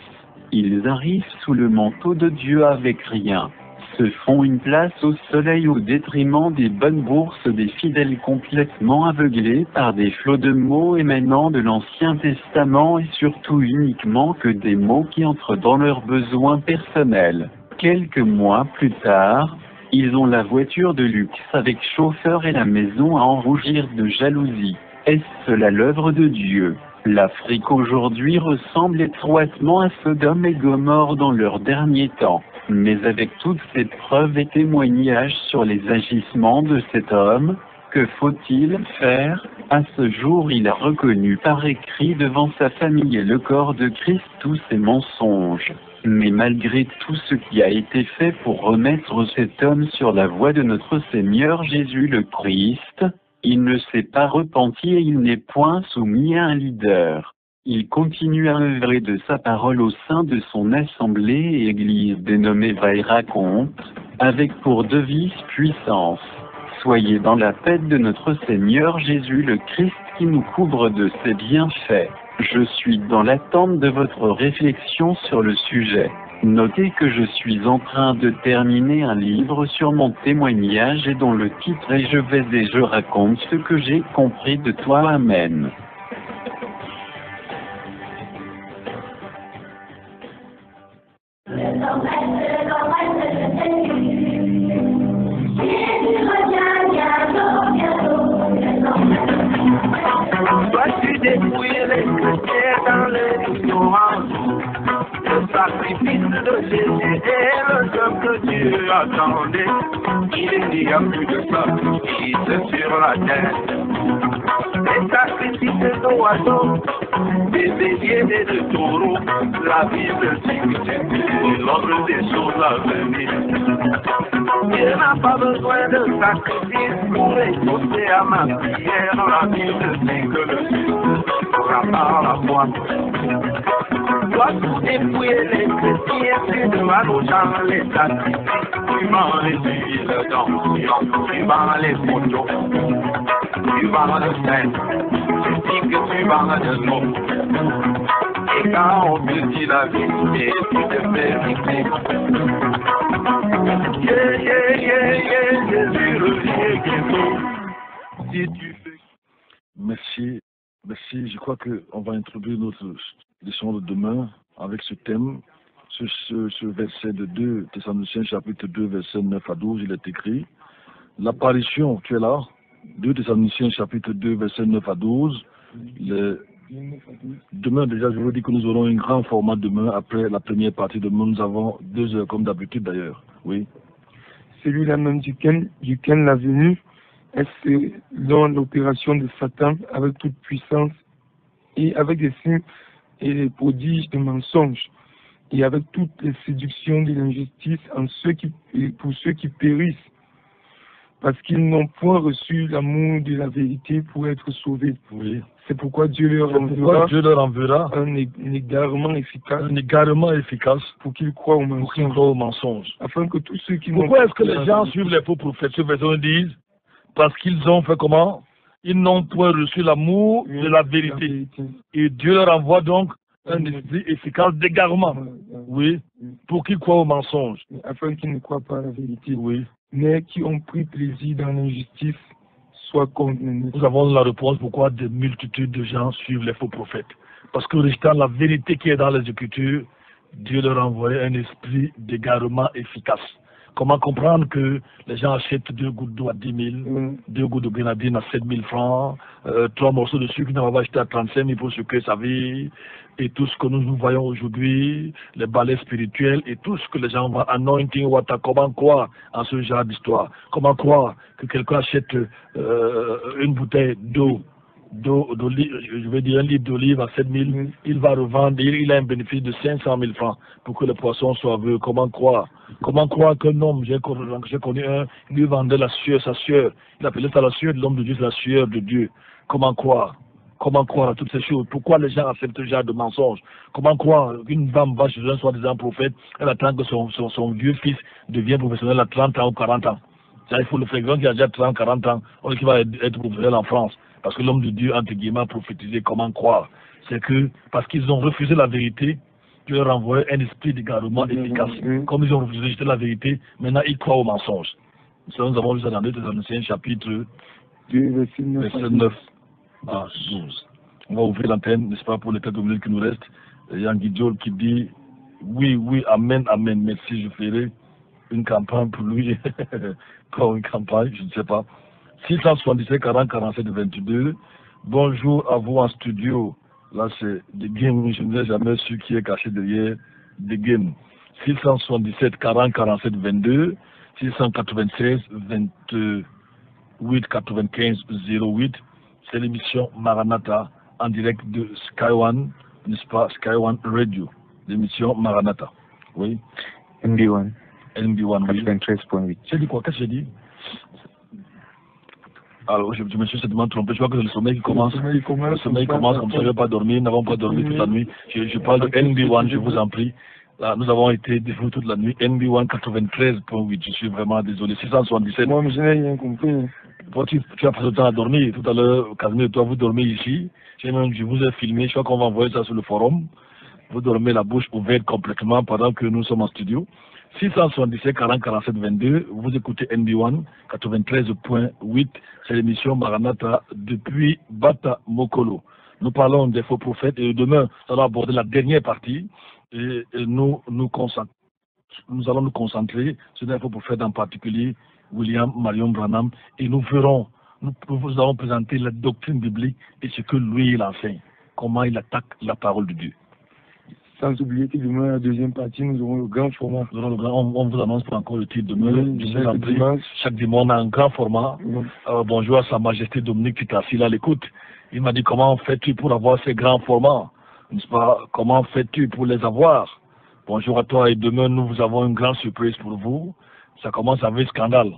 Ils arrivent sous le manteau de Dieu avec rien, se font une place au soleil au détriment des bonnes bourses des fidèles complètement aveuglés par des flots de mots émanant de l'Ancien Testament et surtout uniquement que des mots qui entrent dans leurs besoins personnels. Quelques mois plus tard, ils ont la voiture de luxe avec chauffeur et la maison à en rougir de jalousie. Est-ce là l'œuvre de Dieu? L'Afrique aujourd'hui ressemble étroitement à Sodome et Gomorrhe dans leur dernier temps. Mais avec toutes ces preuves et témoignages sur les agissements de cet homme, que faut-il faire? À ce jour, il a reconnu par écrit devant sa famille et le corps de Christ tous ses mensonges. Mais malgré tout ce qui a été fait pour remettre cet homme sur la voie de notre Seigneur Jésus le Christ, il ne s'est pas repenti et il n'est point soumis à un leader. Il continue à œuvrer de sa parole au sein de son assemblée et église dénommée Vairaconte, avec pour devise puissance. Soyez dans la paix de notre Seigneur Jésus le Christ qui nous couvre de ses bienfaits. Je suis dans l'attente de votre réflexion sur le sujet. Notez que je suis en train de terminer un livre sur mon témoignage et dont le titre est « Je vais et je raconte ce que j'ai compris de toi, Amen ». Toi tu dépouilles les chrétiens dans l'ignorance. Le sacrifice de Jésus est le seul que Dieu attendait. Il n'y a plus de sacrifice sur la terre. Les sacrifices d'oiseaux, des béliers et de taureaux, la Bible dit que c'est l'ordre des choses à venir. Il n'a pas besoin de sacrifice pour écouter à ma prière. La Bible dit que le Christ sera par la foi. Toi, tout dépouiller les chrétiens, tu demandes aux gens les sacrifices. Tu vends les huiles d'onction, tu vends les photos, tu vends le sein, tu dis que tu vends de l'eau. Et quand on te dit la vérité, tu te fais vérité. Jésus revient bientôt. Si tu fais... Merci. Je crois qu'on va introduire notre leçon de demain avec ce thème. Ce verset de 2 Thessaloniciens chapitre 2 verset 9 à 12, il est écrit. L'apparition, tu es là, 2 Thessaloniciens chapitre 2 verset 9 à 12. Demain déjà, je vous dis que nous aurons un grand format demain après la première partie. Demain, nous avons 2 heures comme d'habitude d'ailleurs. Oui. Celui-là même duquel la venue est dans l'opération de Satan avec toute puissance et avec des signes et des prodiges de mensonges et avec toutes les séductions de l'injustice pour ceux qui périssent parce qu'ils n'ont point reçu l'amour de la vérité pour être sauvés. Oui. C'est pourquoi Dieu leur enverra un égarement efficace pour qu'ils croient aux mensonges. Afin que tous ceux qui Pourquoi est-ce que les gens suivent les faux prophètes? Ce verset disent parce qu'ils ont fait comment? Ils n'ont point reçu l'amour de la vérité. Et Dieu leur envoie donc un esprit efficace d'égarement. Oui. Pour qu'ils croient aux mensonges. Afin qu'ils ne croient pas à la vérité. Oui. Mais qui ont pris plaisir dans l'injustice soient condamnés. Nous avons la réponse pourquoi des multitudes de gens suivent les faux prophètes. Parce que rejetant la vérité qui est dans les Écritures, Dieu leur a envoyé un esprit d'égarement efficace. Comment comprendre que les gens achètent 2 gouttes d'eau à 10 000, 2 gouttes de grenadine à 7 000 francs, 3 morceaux de sucre qu'on va acheter à 35 000 pour sucrer sa vie, et tout ce que nous voyons aujourd'hui, les balais spirituels, et tout ce que les gens vont anointing water, comment croire en ce genre d'histoire? Comment croire que quelqu'un achète une bouteille je veux dire un litre d'olive à 7 000, il va revendre, il a un bénéfice de 500 000 francs pour que le poisson soit aveugle. Comment croire qu'un homme, j'ai connu un, il lui vendait la sueur, sa sueur, il appelait ça la sueur de l'homme de Dieu, la sueur de Dieu. Comment croire à toutes ces choses? Pourquoi les gens acceptent ce genre de mensonges? Comment croire qu'une femme va chez un soi-disant prophète, elle attend que son vieux fils devienne professionnel à 30 ans ou 40 ans? Ça, il faut le faire, qui a déjà 30, 40 ans, qui va être professionnel en France. Parce que l'homme de Dieu, entre guillemets, a prophétisé. Comment croire? C'est que, parce qu'ils ont refusé la vérité, Dieu leur a envoyé un esprit d'égarement efficace. Comme ils ont refusé la vérité, maintenant ils croient aux mensonges. Ça, nous avons lu ça dans 2 Thessaloniciens chapitre 2, verset 9 à 12. On va ouvrir l'antenne, n'est-ce pas, pour les quelques minutes qui nous restent. Il y a un Guidiol qui dit oui, amen, amen, merci, je ferai une campagne pour lui. Comme une campagne, je ne sais pas. 677 40 47 22. Bonjour à vous en studio. Là, c'est The Game. Je n'ai jamais su qui est caché derrière The Game. 677 40 47 22. 696 28 95 08. C'est l'émission Maranatha en direct de Sky One, n'est-ce pas? Sky One Radio. L'émission Maranatha. Oui. NB1. NB1, oui. 93.8. J'ai dit quoi? Qu'est-ce que j'ai dit? Alors, je me suis certainement trompé. Je vois que le sommeil commence. Le sommeil commence comme ça, je ne vais pas dormir. Nous n'avons pas dormi toute la nuit. Je parle de NB1, je vous en prie. Là, nous avons été debout toute la nuit. NB1 93.8. Je suis vraiment désolé. 677. Moi, je n'ai rien compris. Toi, tu as passé le temps à dormir. Tout à l'heure, Casimir, toi, vous dormez ici. Je vous ai filmé. Je crois qu'on va envoyer ça sur le forum. Vous dormez la bouche ouverte complètement pendant que nous sommes en studio. 677 40 47 22, vous écoutez NB1 93.8, c'est l'émission Maranatha depuis Bata Mokolo. Nous parlons des faux prophètes et demain, nous allons aborder la dernière partie et nous allons nous concentrer sur des faux prophètes, en particulier William Marion Branham, et nous allons présenter la doctrine biblique et ce que lui il enseigne, comment il attaque la parole de Dieu. Sans oublier que demain, la deuxième partie, nous aurons le grand format. On vous annonce pas encore le titre demain. Oui, chaque dimanche, on a un grand format. Oui. Bonjour à Sa Majesté Dominique qui est assis là à l'écoute. Il m'a dit comment fais-tu pour avoir ces grands formats, n'est-ce pas? Comment fais-tu pour les avoir? Bonjour à toi et demain, nous avons une grande surprise pour vous. Ça commence avec scandale.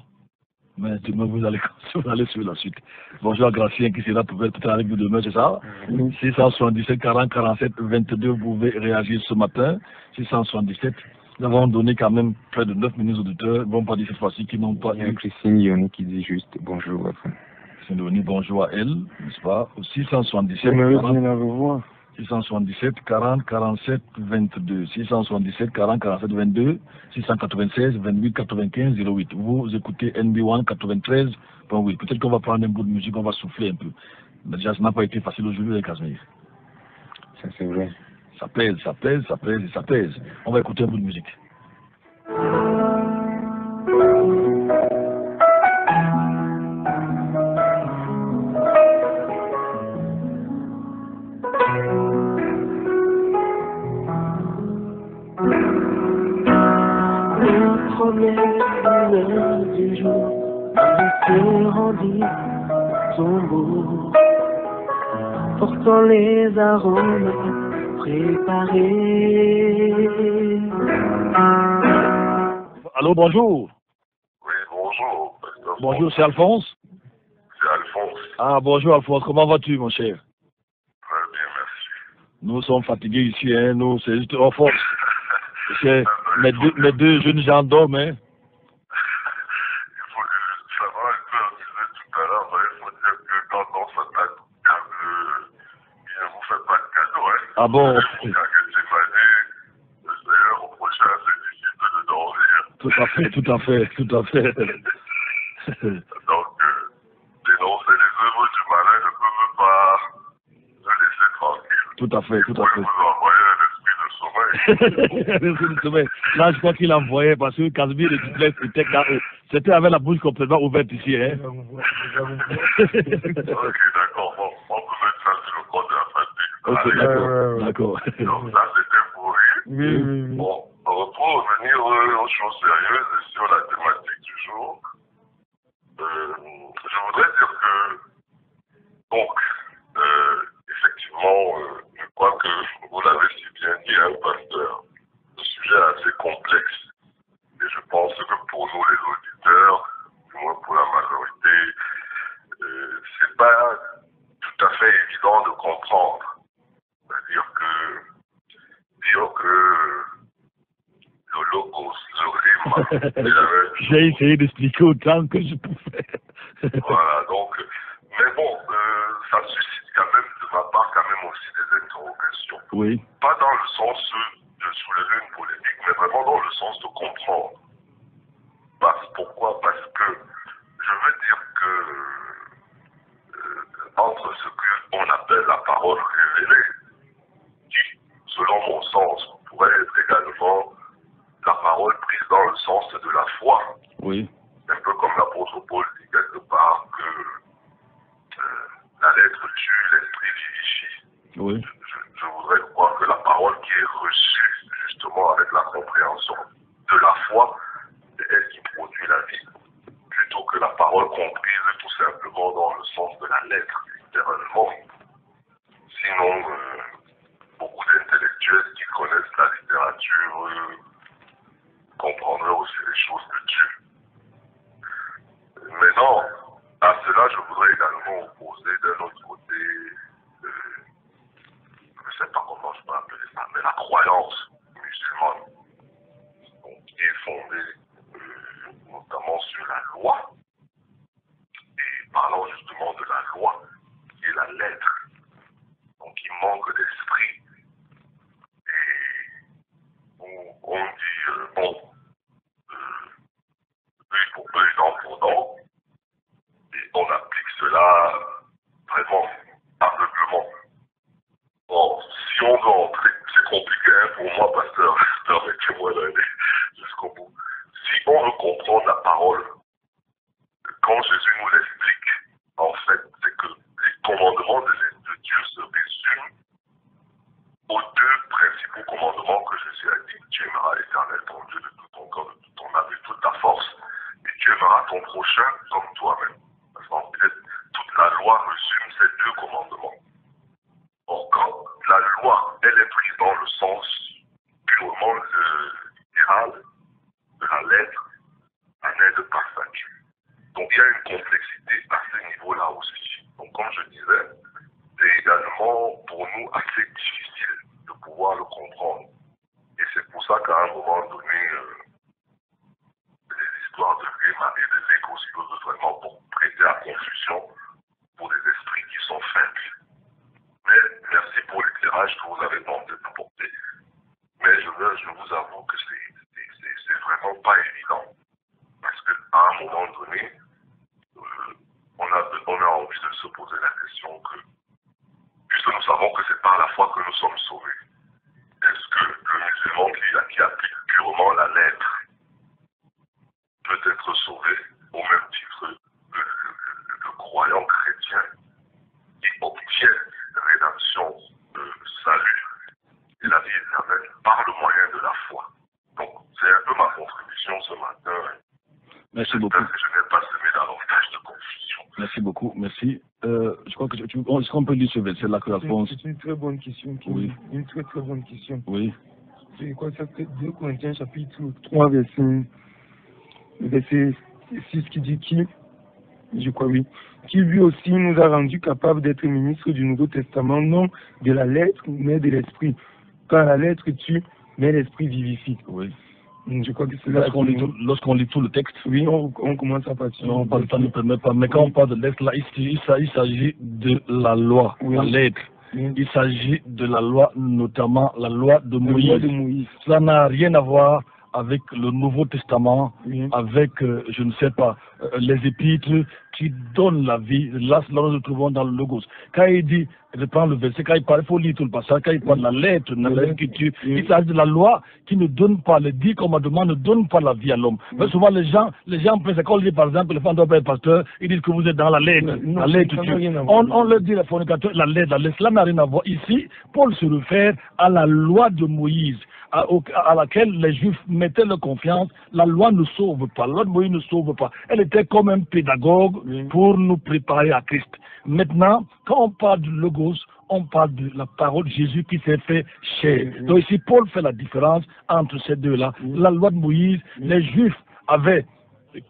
Mais demain, vous allez sur la suite. Bonjour à Gracien qui sera peut-être avec vous demain, c'est ça? 677 40 47 22, vous pouvez réagir ce matin. 677. Nous avons donné quand même près de 9 minutes auditeurs. Ils ne vont pas dire cette fois-ci qu'ils n'ont pas eu. Christine Yoni qui dit juste bonjour à vous. Christine Yoni, bonjour à elle, n'est-ce pas? 677. 677 40 47 22, 677 40 47 22, 696 28 95 08. Vous écoutez NB1 93.8. Peut-être qu'on va prendre un bout de musique, on va souffler un peu. Mais déjà, ça n'a pas été facile aujourd'hui avec Casimir. Ça c'est vrai. Ça pèse, ça pèse, ça pèse et ça pèse. On va écouter un bout de musique. L'heure du jour, se rendit tombeau, portant les arômes préparés. Allô, bonjour. Oui, bonjour. Bonjour, c'est Alphonse. C'est Alphonse. Ah, bonjour Alphonse, comment vas-tu, mon cher? Très bien, merci. Nous sommes fatigués ici, hein. Nous, c'est juste en force. Mes deux jeunes gens dorment, hein. Ah bon? Tout à fait, tout à fait, tout à fait. Donc, dénoncer les œuvres du malin ne peut même pas me laisser tranquille. Tout à fait, tout à fait. Vous envoyez un esprit de sommeil. Un esprit de sommeil. Là, je crois qu'il envoyait parce que Casimir et Duplex c'était avec la bouche complètement ouverte ici, hein. Ok, d'accord. Bon, on peut mettre ça sur le compte de la fatigue. Ok, d'accord. Donc, ça, c'était pour rire. Oui. Bon, pour revenir aux choses sérieuses et sur la thématique du jour, je voudrais dire que, donc, effectivement, je crois que vous l'avez si bien dit, hein, pasteur, le sujet est assez complexe. Et je pense que pour nous, les auditeurs, du moins pour la majorité, c'est pas tout à fait évident de comprendre. C'est-à-dire que dire que le logos, le rime, j'ai essayé d'expliquer autant que je pouvais. Voilà, donc, mais bon, ça suscite quand même, de ma part, quand même aussi des interrogations. Oui. Pas dans le sens de soulever une polémique, mais vraiment dans le sens de comprendre. Pourquoi? Parce que je veux dire que entre ce qu'on appelle la parole révélée, qui, selon mon sens, pourrait être également la parole prise dans le sens de la foi. Oui. Un peu comme l'apôtre Paul dit quelque part que la lettre tue, l'esprit vivifie. Oui. Je voudrais croire que la parole qui est reçue justement avec la compréhension de la foi, c'est elle qui produit la vie, plutôt que la parole comprise tout simplement dans le sens de la lettre, littéralement. Sinon, beaucoup d'intellectuels qui connaissent la littérature manque d'esprit. Et on dit, bon, œil pour œil, dent pour dent, et on applique cela vraiment aveuglement. Bon, si on veut entrer, c'est compliqué hein, pour moi, pasteur, permettez-moi d'aller jusqu'au bout. Si on veut comprendre la parole, quand Jésus nous l'explique, en fait, c'est que les commandements de Dieu se résument aux deux principaux commandements que Jésus a dit. Tu aimeras l'Éternel, ton Dieu, de tout ton corps, de toute ton âme, de toute ta force, et tu aimeras ton prochain comme toi-même. Parce qu'en fait, toute la loi résume ces deux commandements. Or, quand la loi, elle est prise dans le sens purement littéral de la lettre, elle n'aide pas sa Dieu. Donc, il y a une complexité à ce niveau-là aussi. Donc, comme je disais, c'est également pour nous assez difficile de pouvoir le comprendre. Et c'est pour ça qu'à un moment donné, les histoires de Réma et de Légos peuvent vraiment pour prêter à confusion pour des esprits qui sont faibles. Mais merci pour l'éclairage que vous avez tenté d'apporter. Mais je vous avoue que c'est vraiment pas évident. Parce qu'à un moment donné, on a envie de se poser la question que, puisque nous savons que c'est par la foi que nous sommes sauvés, est-ce que le musulman qui applique purement la lettre peut être sauvé au même titre que le croyant chrétien qui obtient rédemption, salut et la vie éternelle par le moyen de la foi? Donc, c'est un peu ma contribution ce matin. Merci beaucoup. Je n'ai pas semé davantage de confusion. Merci beaucoup, merci. Je crois que est-ce qu'on peut lire ce verset-là que la réponse? C'est une très bonne question. Oui. Une très très bonne question. Oui. C'est quoi ça? C'est 2 Corinthiens chapitre 3 verset 6 qui dit qui, je crois oui, qui lui aussi nous a rendu capables d'être ministres du Nouveau Testament, non de la lettre, mais de l'esprit. Car la lettre tue, mais l'esprit vivifie. Oui. Je crois que c'est là lorsqu'on lit tout le texte. Oui, on commence à partir. Non, pas le temps ne permet pas. Mais quand on parle de lettre là, il s'agit de la loi, oui. La lettre. Oui. Il s'agit de la loi, notamment la loi de Moïse. Cela n'a rien à voir avec le Nouveau Testament, oui. Avec, je ne sais pas, les épîtres qui donnent la vie. Là, nous le trouvons dans le Logos. Quand il dit, je prends le verset, quand il parle, il faut lire tout le passage, quand il parle de la lettre qui tue, oui. Il s'agit de la loi qui ne donne pas, les 10 commandements ne donnent pas la vie à l'homme. Oui. Mais souvent, les gens pensent, quand on dit par exemple, les femmes doivent être pasteurs, ils disent que vous êtes dans la lettre. Non, la lettre tue. On leur dit, les fornicateurs, la lettre, cela n'a rien à voir. Ici, Paul se réfère à la loi de Moïse, à laquelle les Juifs mettaient leur confiance. La loi ne sauve pas, la loi de Moïse ne sauve pas. Elle était comme un pédagogue, oui. Pour nous préparer à Christ. Maintenant, quand on parle du Logos, on parle de la parole de Jésus qui s'est fait chair. Oui. Donc ici, Paul fait la différence entre ces deux-là. Oui. La loi de Moïse, oui. Les Juifs avaient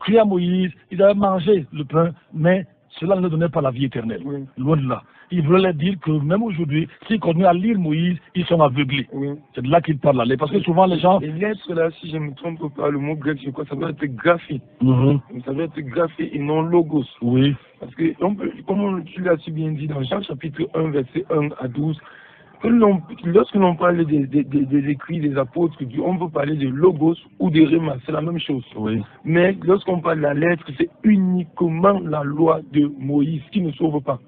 crié à Moïse, ils avaient mangé le pain, mais cela ne donnait pas la vie éternelle. Oui. Loin de là. Il voulait dire que même aujourd'hui, s'ils continuent à lire Moïse, ils sont aveuglés. Oui. C'est de là qu'ils parlent là. Parce que souvent les gens... Les lettres là, si je ne me trompe pas, le mot grec, c'est quoi? Ça doit être graphé. Ça doit être graphé et non logos. Oui. Parce que, comme tu l'as si bien dit dans Jean chapitre 1, verset 1 à 12, lorsque l'on parle des écrits des apôtres, on peut parler de logos ou de réma, c'est la même chose. Oui. Mais lorsqu'on parle de la lettre, c'est uniquement la loi de Moïse qui ne sauve pas.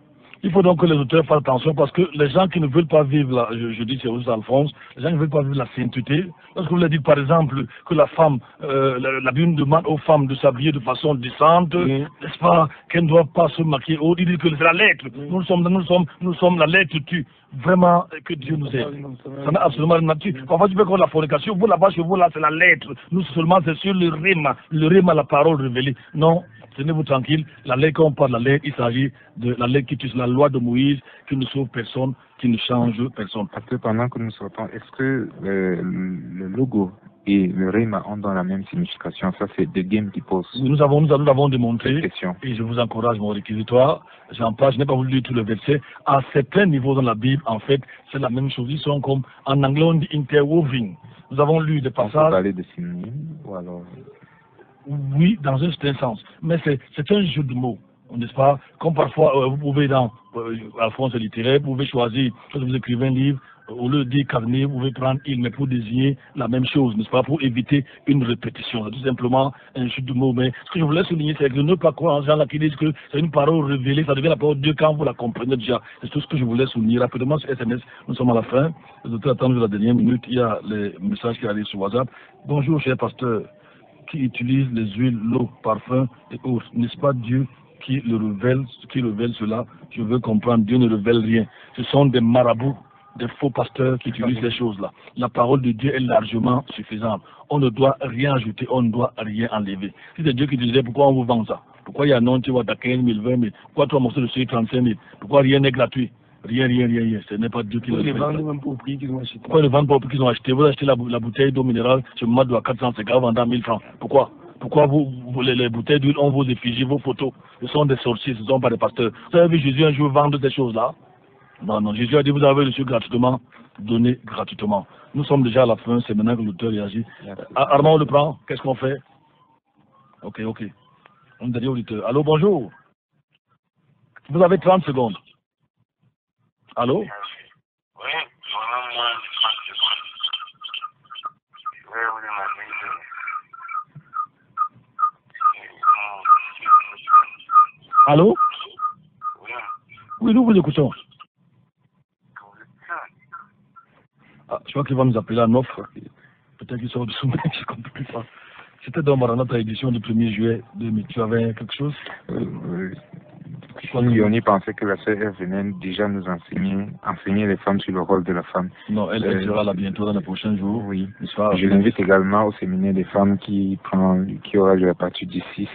Il faut donc que les auteurs fassent attention parce que les gens qui ne veulent pas vivre, je dis c'est aussi Alphonse, les gens qui ne veulent pas vivre la sainteté, lorsque vous leur dites par exemple que la femme, la Bible demande aux femmes de s'habiller de façon décente, oui. N'est-ce pas, qu'elles ne doivent pas se maquiller, ils disent que c'est la lettre, oui. nous sommes la lettre tue. Vraiment, que Dieu nous aide. Ça n'a absolument rien à dire. Parfois, tu peux connaître la fornication, vous là-bas, chez vous, là, c'est la lettre. Nous seulement, c'est sur le réma, la parole révélée. Non, tenez-vous tranquille. La lettre, quand on parle de la lettre, il s'agit de la lettre qui tue, la loi de Moïse, qui ne sauve personne, qui ne change personne. Parce que pendant que nous sortons, est-ce que le logo et le réma ont dans la même signification? Ça, c'est The Game qui pose. Oui, nous avons démontré, et je vous encourage, mon réquisitoire, je n'ai pas voulu lire tout le verset. À certains niveaux dans la Bible, en fait, c'est la même chose. Ils sont comme, en anglais, on dit interwoven. Nous avons lu des passages. On peut parler de synonyme ou alors... Oui, dans un certain sens. Mais c'est un jeu de mots. n'est-ce pas? Comme parfois, vous pouvez dans Alphonse littéraire, vous pouvez choisir, quand vous écrivez un livre, au lieu de dire carnet, vous pouvez prendre il, mais pour désigner la même chose, n'est-ce pas? Pour éviter une répétition. C'est tout simplement un jeu de mots. Mais ce que je voulais souligner, c'est que ne pas croire en gens là qui disent que c'est une parole révélée, ça devient la parole de Dieu quand vous la comprenez déjà. C'est tout ce que je voulais souligner. Rapidement sur SMS, nous sommes à la fin. Les auteurs attendent la dernière minute. Il y a les messages qui arrivent sur WhatsApp. Bonjour, cher pasteur, qui utilise les huiles, l'eau, parfum et autres. N'est-ce pas Dieu qui révèle cela? Je veux comprendre. Dieu ne révèle rien. Ce sont des marabouts, des faux pasteurs qui utilisent ces choses-là. La parole de Dieu est largement suffisante. On ne doit rien ajouter, on ne doit rien enlever. Si c'est Dieu qui disait, pourquoi on vous vend ça? Pourquoi il y a un nom, tu vois, t'as 15 000, 20 000? Pourquoi toi, morceau de sucre, 35 000? Pourquoi rien n'est gratuit? Rien. Ce n'est pas Dieu qui le fait. Pourquoi ils ne vendent pas au prix qu'ils ont acheté? Pourquoi ils ne vendent pas au prix qu'ils ont acheté? Vous achetez la bouteille d'eau minérale sur Madou à 450, vendant 1000 francs. Pourquoi les bouteilles d'huile ont vos effigies, vos photos? Ce sont des sorciers, ce ne sont pas des pasteurs. Vous avez vu Jésus un jour vendre ces choses-là? Non, Jésus a dit, vous avez reçu gratuitement, donnez gratuitement. Nous sommes déjà à la fin, c'est maintenant que l'auteur réagit. Armand, on le prend, qu'est-ce qu'on fait? Ok. On est auditeur. Allô, bonjour. Vous avez 30 secondes. Allô? Oui, vraiment, moi, 30 secondes. Je vais vous demander Allô? Oui, nous vous écoutons. Je crois qu'il va nous appeler à 9. Peut-être qu'il sort du sommeil, je ne comprends pas. C'était dans Maranatha édition du 1er juillet 2000. Tu avais quelque chose? Oui. On y pensait que la sœur venait déjà nous enseigner les femmes sur le rôle de la femme. Non, elle sera là bientôt dans les prochains jours. Oui. Je l'invite également au séminaire des femmes qui aura lieu à partir du 6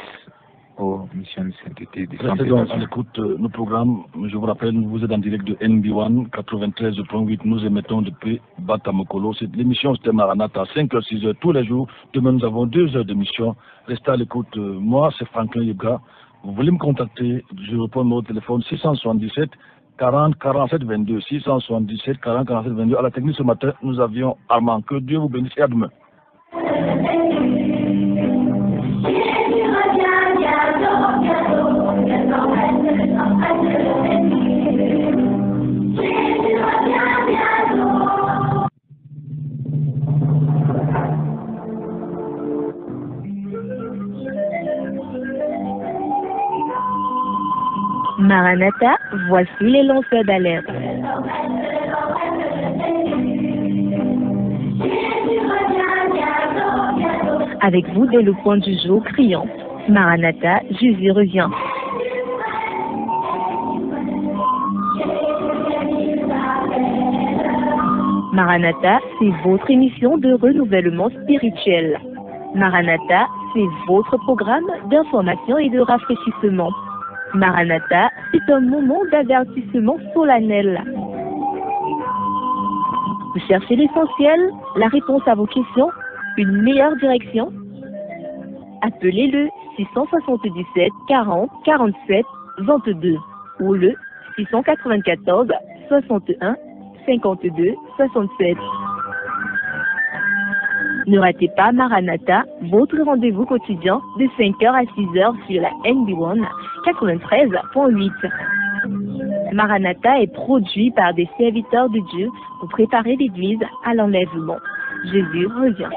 aux missions de sainteté. Restez donc à l'écoute nos programmes. Je vous rappelle, vous êtes en direct de NB1 93.8. Nous émettons depuis Batamokolo. C'est l'émission c'était Maranatha, 5h, 6h tous les jours. Demain, nous avons 2 heures d'émission. Restez à l'écoute. Moi, c'est Franklin Yebga. Vous voulez me contacter? Je réponds au téléphone 677 40 47 22. 677 40 47 22. À la technique ce matin, nous avions Armand. Que Dieu vous bénisse et à demain. Maranatha, voici les lanceurs d'alerte. Avec vous dès le point du jour criant. Maranatha, Jésus revient. Maranatha, c'est votre émission de renouvellement spirituel. Maranatha, c'est votre programme d'information et de rafraîchissement. Maranatha, c'est un moment d'avertissement solennel. Vous cherchez l'essentiel, la réponse à vos questions, une meilleure direction? Appelez le 677 40 47 22 ou le 694 61 52 67. Ne ratez pas Maranatha, votre rendez-vous quotidien de 5h à 6h sur la NB1 93.8. Maranatha est produit par des serviteurs de Dieu pour préparer l'Église à l'enlèvement. Jésus revient.